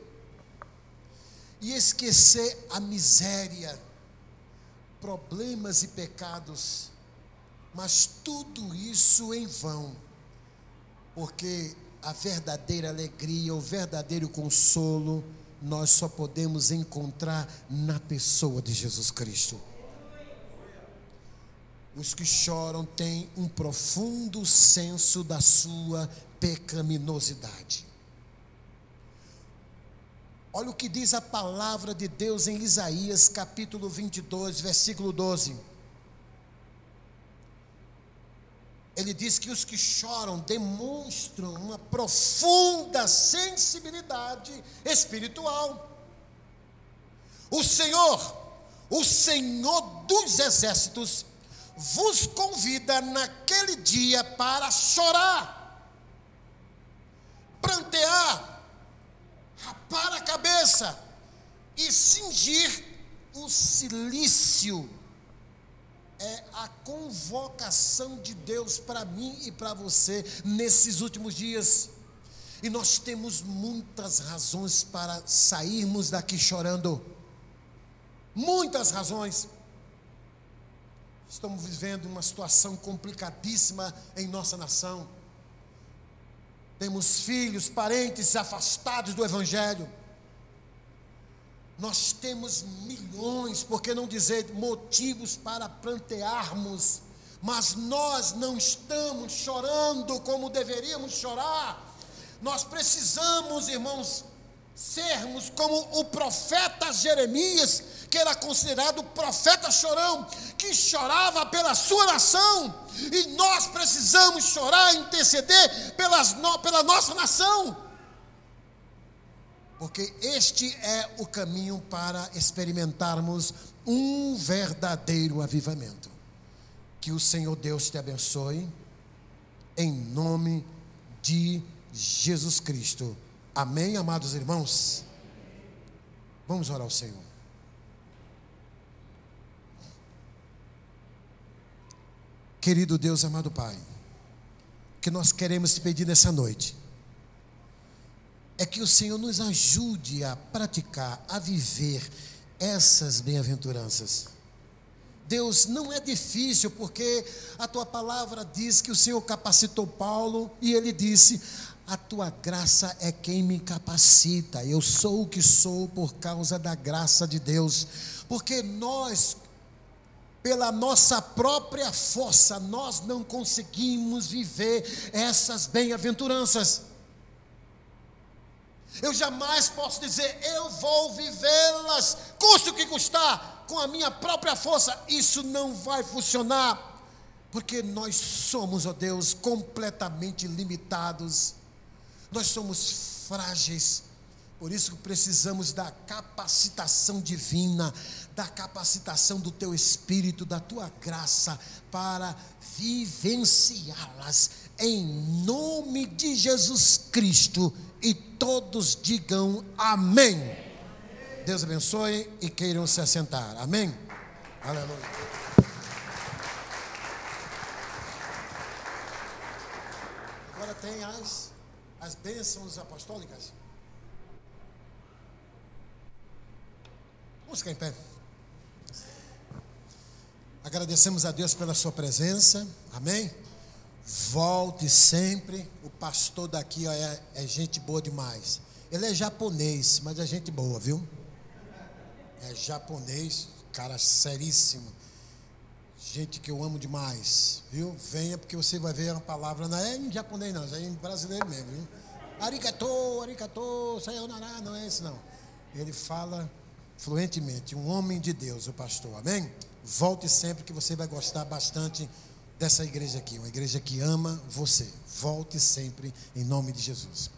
e esquecer a miséria, problemas e pecados. Mas tudo isso em vão, porque a verdadeira alegria, o verdadeiro consolo, nós só podemos encontrar na pessoa de Jesus Cristo. Os que choram têm um profundo senso da sua pecaminosidade. Olha o que diz a palavra de Deus em Isaías capítulo 22, versículo 12. Ele diz que os que choram demonstram uma profunda sensibilidade espiritual. O Senhor dos exércitos, vos convida naquele dia para chorar, prantear, rapar a cabeça e cingir o cilício. É a convocação de Deus para mim e para você nesses últimos dias. E nós temos muitas razões para sairmos daqui chorando. Muitas razões. Estamos vivendo uma situação complicadíssima em nossa nação. Temos filhos, parentes afastados do Evangelho. Nós temos milhões, por que não dizer motivos para prantearmos, mas nós não estamos chorando como deveríamos chorar. Nós precisamos, irmãos, sermos como o profeta Jeremias, que era considerado o profeta chorão, que chorava pela sua nação, e nós precisamos chorar e interceder pela nossa nação, porque este é o caminho para experimentarmos um verdadeiro avivamento. Que o Senhor Deus te abençoe, em nome de Jesus Cristo. Amém, amados irmãos? Vamos orar ao Senhor. Querido Deus, amado Pai, o que nós queremos te pedir nessa noite é que o Senhor nos ajude a praticar, a viver essas bem-aventuranças. Deus, não é difícil, porque a tua palavra diz que o Senhor capacitou Paulo, e ele disse: a tua graça é quem me capacita. Eu sou o que sou por causa da graça de Deus, porque nós, pela nossa própria força, nós não conseguimos viver essas bem-aventuranças. Eu jamais posso dizer, eu vou vivê-las, custe o que custar, com a minha própria força. Isso não vai funcionar, porque nós somos, ó Deus, completamente limitados. Nós somos frágeis. Por isso que precisamos da capacitação divina, da capacitação do teu Espírito, da tua graça, para vivenciá-las, em nome de Jesus Cristo. E todos digam amém. Deus abençoe e queiram se assentar. Amém? Aleluia. Agora tem as bênçãos apostólicas. Vamos ficar em pé. Agradecemos a Deus pela sua presença. Amém? Volte sempre. O pastor daqui é gente boa demais. Ele é japonês, mas é gente boa, viu? É japonês, cara seríssimo. Gente que eu amo demais, viu? Venha, porque você vai ver uma palavra, não é em japonês não, é em brasileiro mesmo, viu? Arigato, arigato, sayonara, não é esse não. Ele fala fluentemente, um homem de Deus, o pastor, amém? Volte sempre, que você vai gostar bastante dessa igreja aqui, uma igreja que ama você. Volte sempre, em nome de Jesus.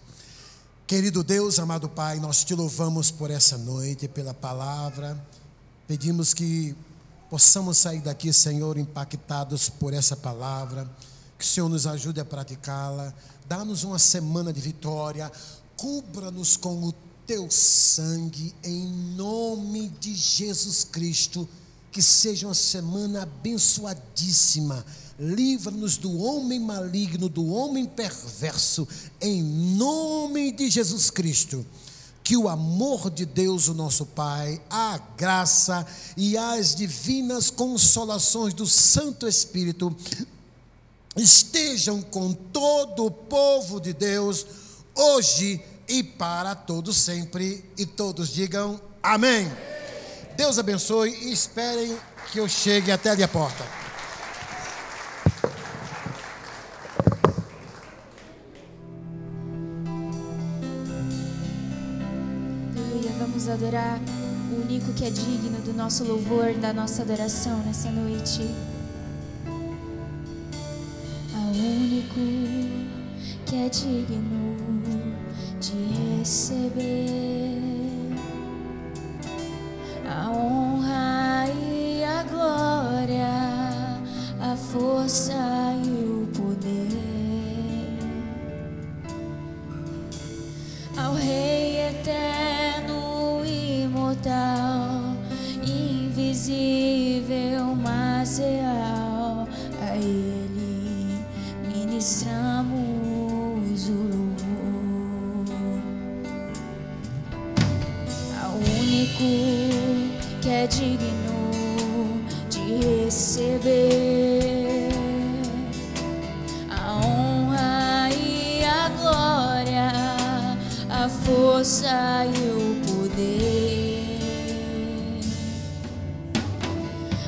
Querido Deus, amado Pai, nós te louvamos por essa noite, pela palavra. Pedimos que possamos sair daqui, Senhor, impactados por essa palavra. Que o Senhor nos ajude a praticá-la. Dá-nos uma semana de vitória. Cubra-nos com o teu sangue, em nome de Jesus Cristo. Que seja uma semana abençoadíssima. Livra-nos do homem maligno, do homem perverso, em nome de Jesus Cristo. Que o amor de Deus, o nosso Pai, a graça e as divinas consolações do Santo Espírito estejam com todo o povo de Deus, hoje e para todos sempre. E todos digam amém. Deus abençoe e esperem que eu chegue até ali a porta. Vamos adorar o único que é digno do nosso louvor, da nossa adoração nessa noite. Ao único que é digno de receber a honra e a glória, a força e o poder, ao Rei eterno, imortal, invisível, mas real, a Ele ministramos o louvor. Ao único que é digno de receber a honra e a glória, a força e o poder,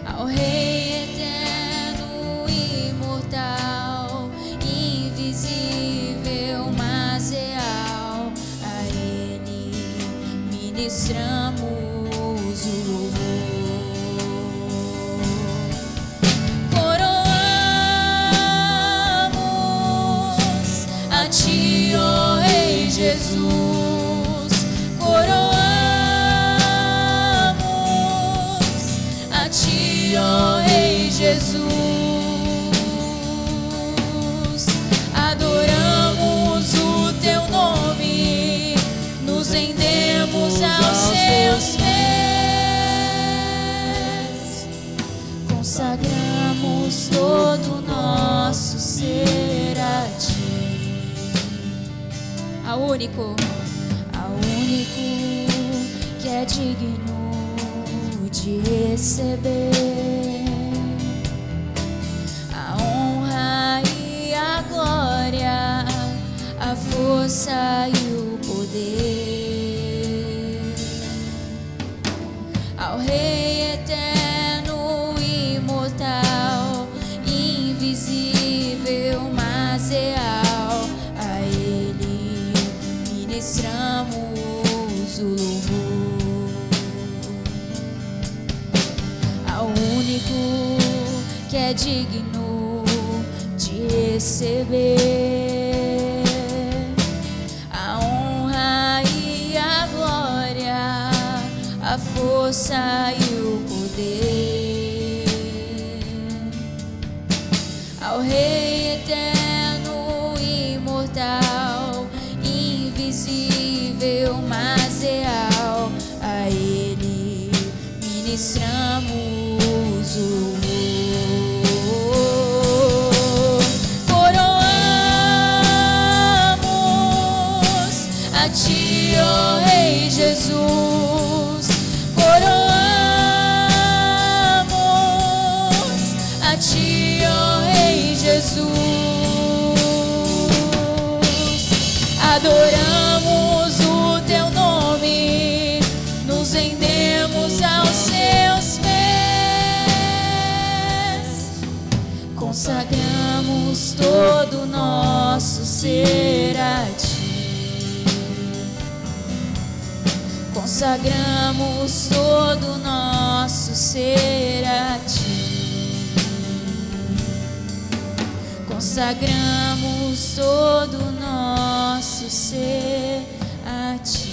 ao Rei eterno, imortal, invisível, mas real, único, ao único que é digno de receber a honra e a glória, a força e o poder, ao Rei eterno, imortal, invisível, mas real. A Ele ministramos o louvor, ao único que é digno de receber a honra e a glória, a força e o poder, ao Rei eterno, imortal, invisível, mas real. A Ele ministramos o louvor. Coroamos a Ti, ó Rei Jesus. Coroamos a Ti, ó Rei Jesus. Adoramos o Teu nome, nos rendemos aos Seus pés, consagramos todo o nosso ser a Ti, consagramos todo o nosso ser a Ti, consagramos todo o nosso ser a Ti.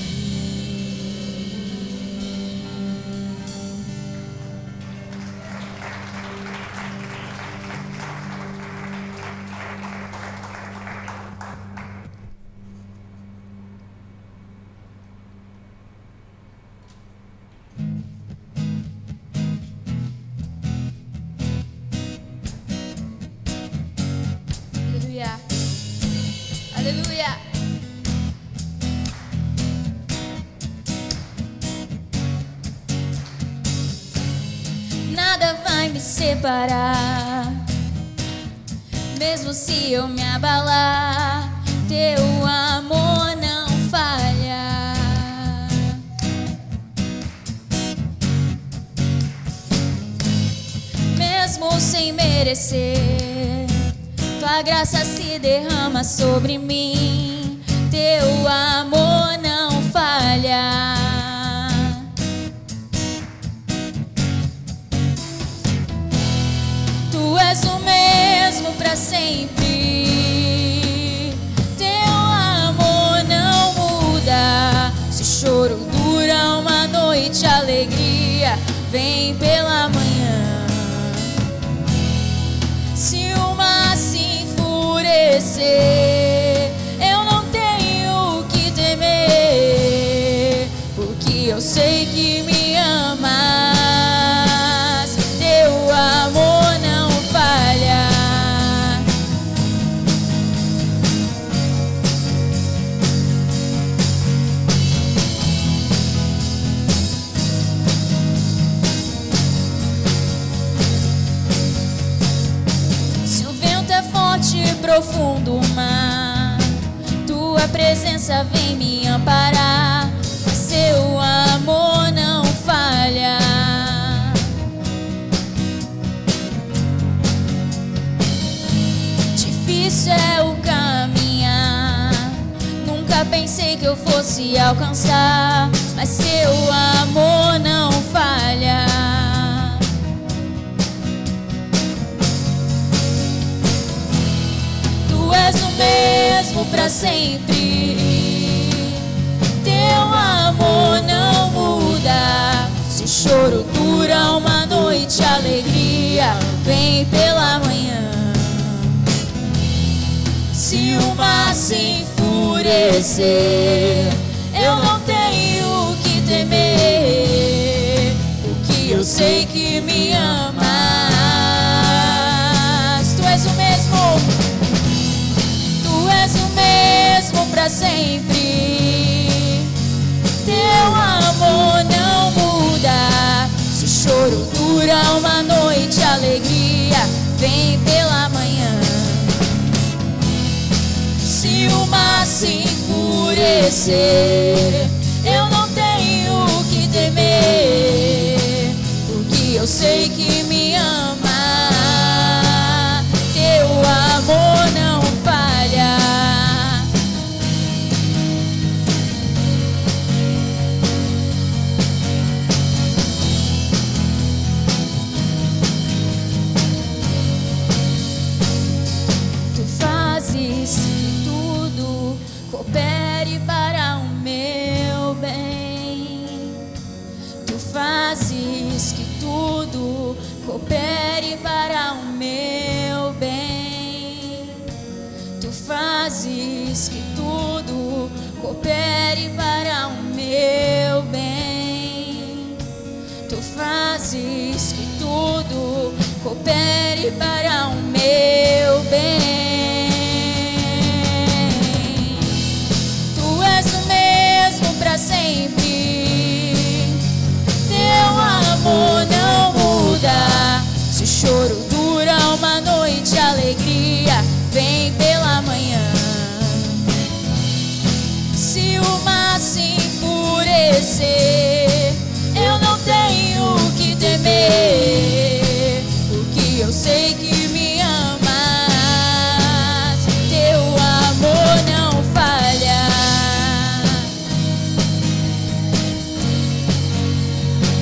Aleluia, aleluia. Nada vai me separar, mesmo se eu me abalar, Teu amor não falha. Mesmo sem merecer, Tua graça se derrama sobre mim, Teu amor não falha. Tu és o mesmo para sempre, Teu amor não muda. Se choro dura uma noite, alegria vem pela manhã. Se o mar se enfurecer, eu não tenho que temer, porque eu sei que me amas. Teu amor não falha. Profundo mar, Tua presença vem me amparar, Seu amor não falha. Difícil é o caminhar, nunca pensei que eu fosse alcançar, mas Teu amor não falha. Tu és o mesmo para sempre, Teu amor não muda. Se choro dura uma noite, alegria vem pela manhã. Se o mar se enfurecer, eu não tenho que temer, porque eu sei que me amas. Tu és o mesmo, Tu és o mesmo para sempre. dura uma noite, a alegria vem pela manhã. Se o mar se enfurecer, eu não tenho que temer, porque eu sei que me ama. Teu amor não falha. Tu fazes que tudo coopere para o meu bem. Tu fazes que tudo coopere para o meu bem. Tu fazes que tudo coopere para o meu bem. Tu fazes que tudo coopere para o meu bem. Tu és o mesmo para sempre. Teu amor não muda. Se o choro dura uma noite, a alegria vem pela manhã. Se o mar se enfurecer, eu não tenho que temer, porque eu sei que me amas. Teu amor não falha.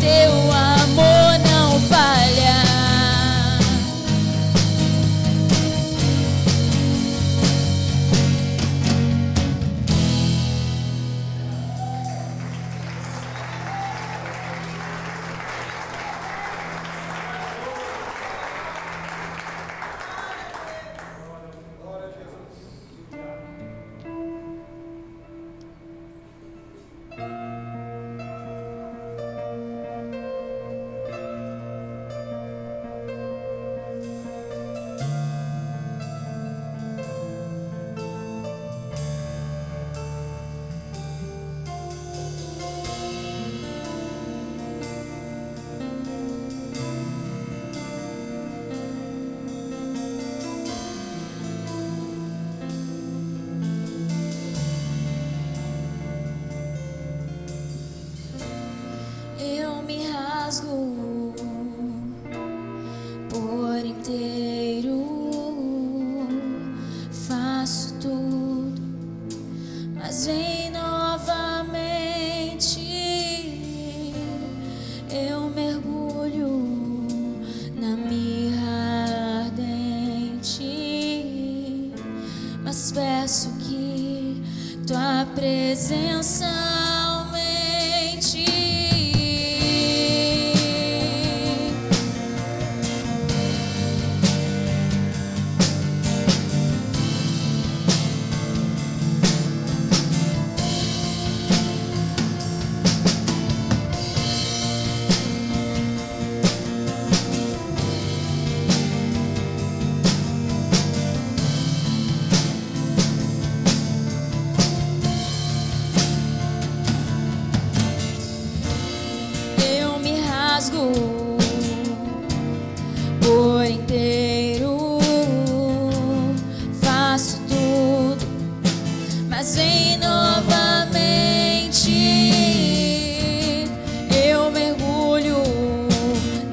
Teu amor não falha. Eu me rasgo por inteiro, faço tudo, mas vem novamente. Eu mergulho na mirra ardente, mas peço que tua presença aumente. Eu me rasgo por inteiro, faço tudo, mas vem novamente. Eu mergulho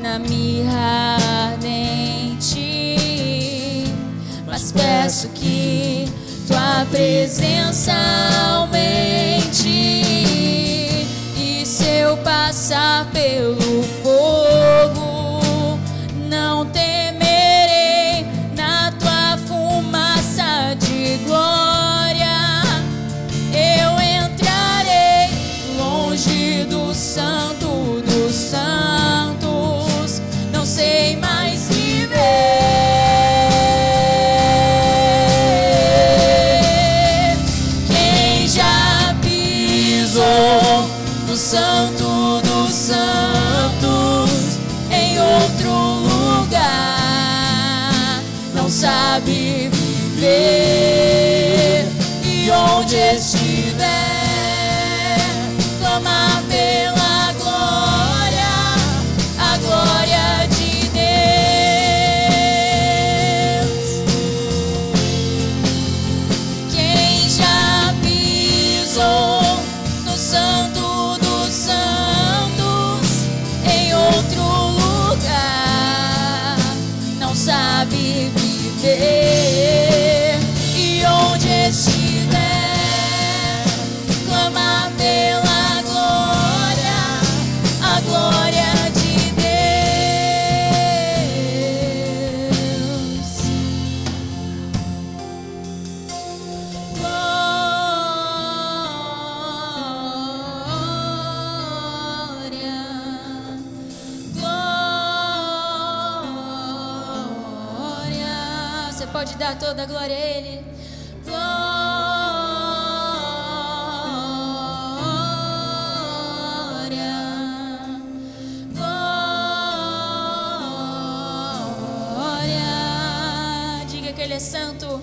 na mirra ardente, mas peço que tua presença aumente. E se eu passar pelo fogo, não temerei. Na tua fumaça de glória, eu entrarei longe do santo dos santos. Não sei mais viver. Quem já pisou no santo dos santos, em outro lugar, não sabe viver. E onde estiver, clama pela glória, a glória pode dar toda a glória a Ele. Glória. Diga que Ele é santo.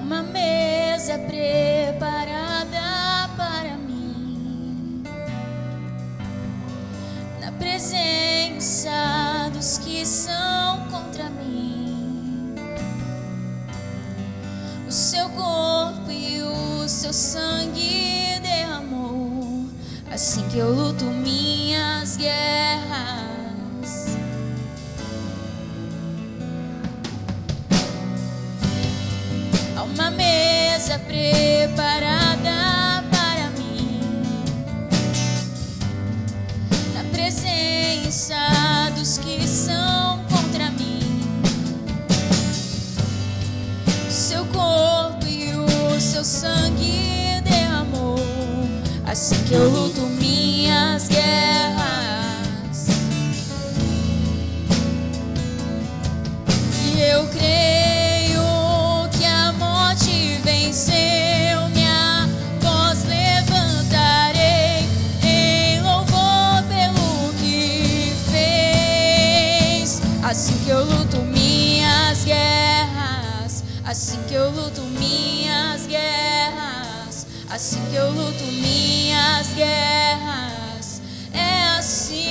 Uma mesa preparada para mim, na presença dos que são contra mim. O seu corpo e o seu sangue derramou, assim que eu luto minhas guerras. Uma mesa preparada para mim, na presença dos que são contra mim. Seu corpo e o seu sangue derramou, assim que eu luto minhas guerras. E eu creio venceu, minha voz levantarei em louvor pelo que fez. Assim que eu luto minhas guerras, assim que eu luto minhas guerras, assim que eu luto minhas guerras, é assim.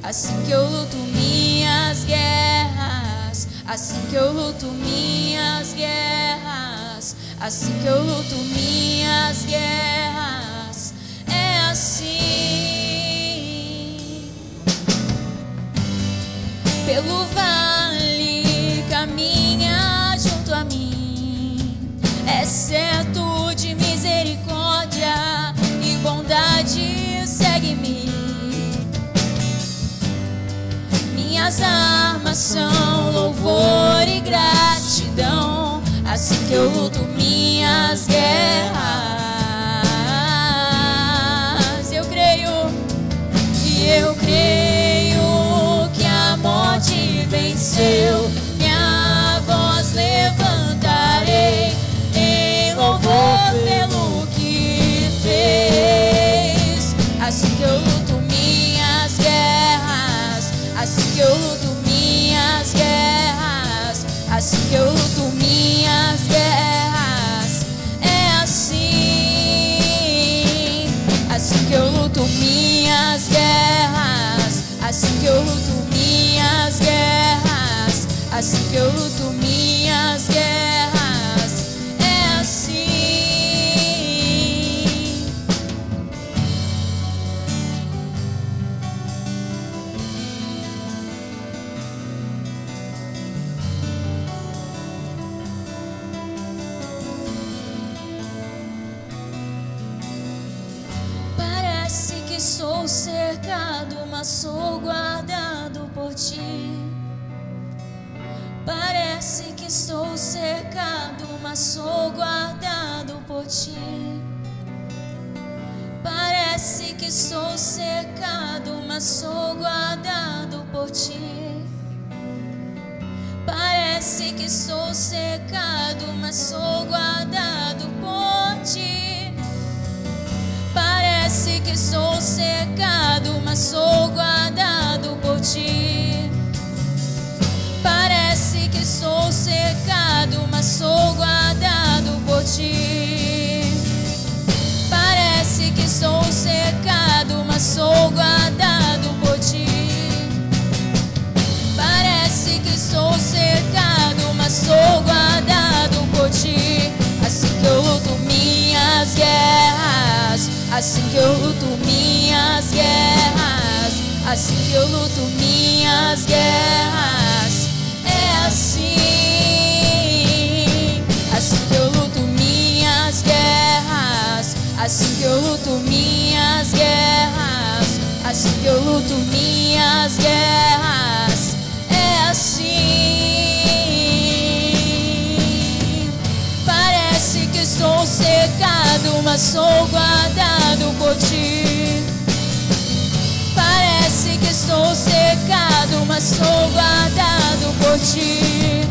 Assim que eu luto minhas guerras, assim que eu luto minhas guerras, assim que eu luto minhas guerras, é assim. Pelo vale caminha junto a mim, é certo de misericórdia e bondade segue-me. Minhas armas são louvor e gratidão, assim que eu luto minhas guerras. Eu creio, e eu creio que a morte venceu. Minha voz levantarei em louvor pelo que fez. Assim que eu luto minhas guerras, assim que eu luto minhas guerras, assim que eu luto assim que eu luto minhas guerras, assim que eu luto minhas guerras, é assim. Parece que estou cercado, mas sou guardado por ti. Parece que estou cercado, mas sou guardado por ti. Parece que estou cercado, mas sou guardado por ti. Parece que estou cercado, mas sou guardado por ti. Parece que estou cercado, mas sou guardado por ti. Parece que estou cercado, mas sou guardado por ti. Parece que estou cercado, mas sou guardado por ti. Parece que estou cercado, mas sou guardado por ti. Assim que eu luto minhas guerras, assim que eu luto minhas guerras, assim que eu luto minhas guerras, é assim. Assim que eu luto minhas guerras, assim que eu luto minhas guerras, assim que eu luto minhas guerras, é assim. Parece que estou cercado, mas sou guardado por ti. Parece que estou cercado, mas sou guardado por ti.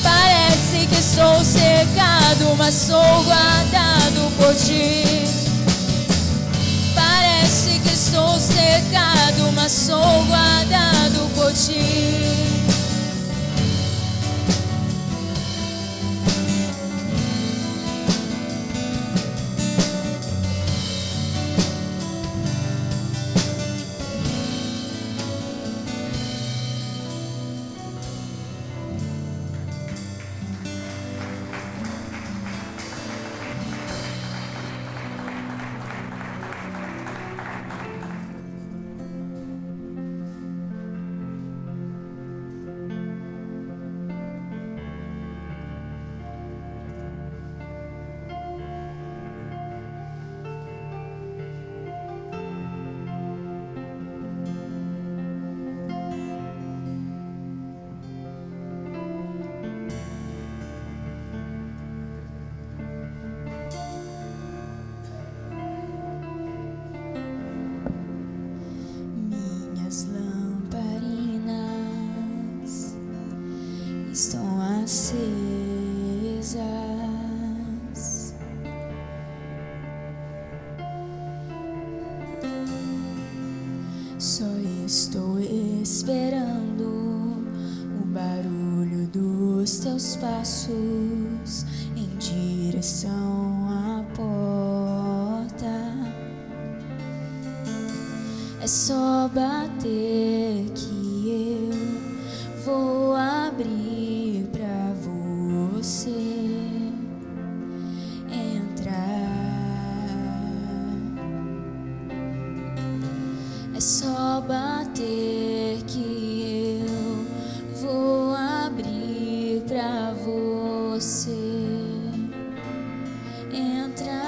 Parece que estou cercado, mas sou guardado por ti. Parece que estou cercado, mas sou guardado por ti. Estão acesas. Só estou esperando o barulho dos teus passos em direção à porta. É só bater que eu vou abrir pra você entrar. É só bater que eu vou abrir pra você entrar.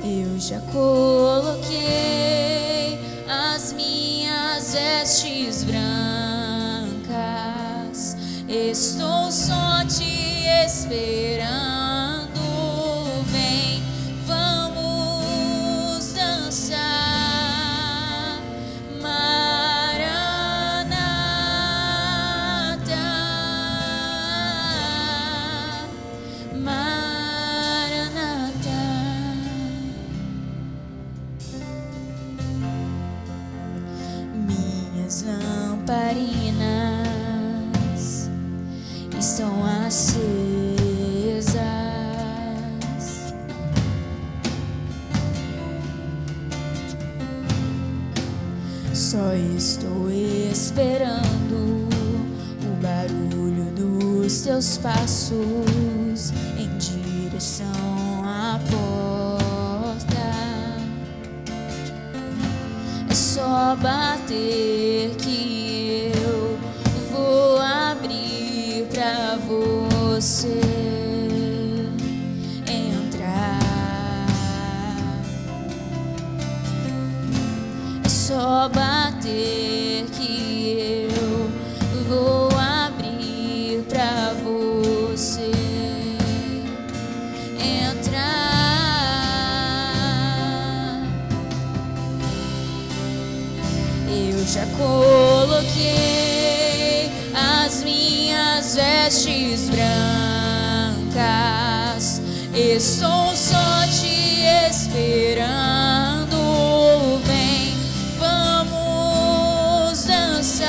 Eu já coloquei as minhas vestes brancas, estou só te esperando. Vem, vamos dançar, Maranata, Maranata. Minhas lamparinas estão acesas. Só estou esperando o barulho dos teus passos em direção à porta. É só bater que eu vou abrir pra você entrar. É só bater que eu vou abrir pra você entrar. Eu já coloquei as minhas vestes brancas, estou só te esperando. Vem, vamos dançar,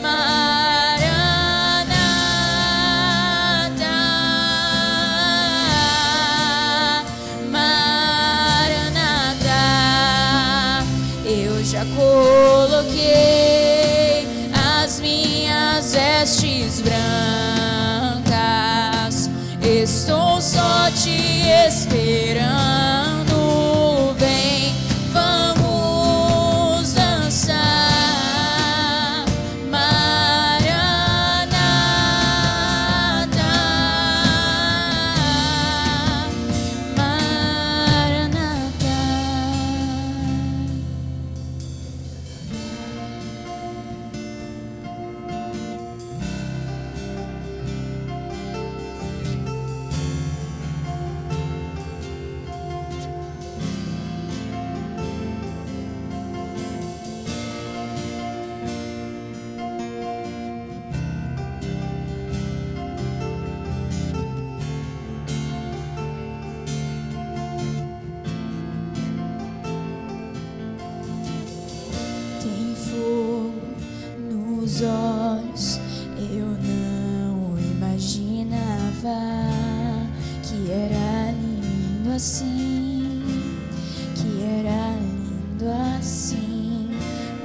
Maranata, Maranata. Eu já coloquei as minhas vestes brancas, estou só te esperando. Vem, vamos dançar, Maranata, Maranata. Tem fogo nos olhos, eu não imaginava que era lindo assim, que era lindo assim.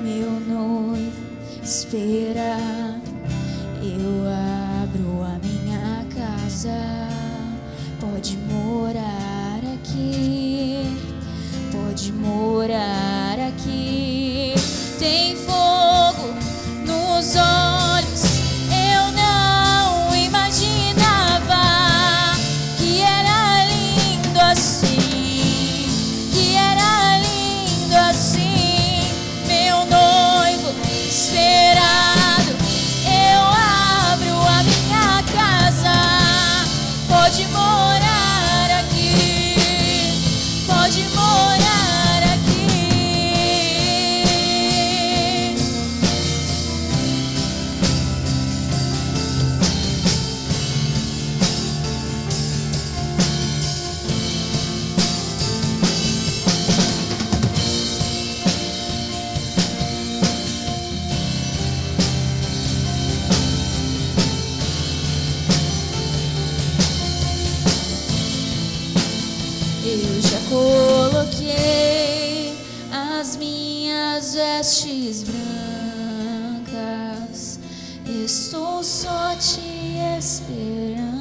Meu noivo esperado, eu abro a minha casa, pode morar aqui, pode morar aqui. Tem fogo nos olhos, eu não imaginava que era lindo assim, que era lindo assim. Meu noivo esperado, eu abro a minha casa, pode morar aqui, pode morar aqui. Eu já coloquei as minhas vestes brancas, estou só te esperando.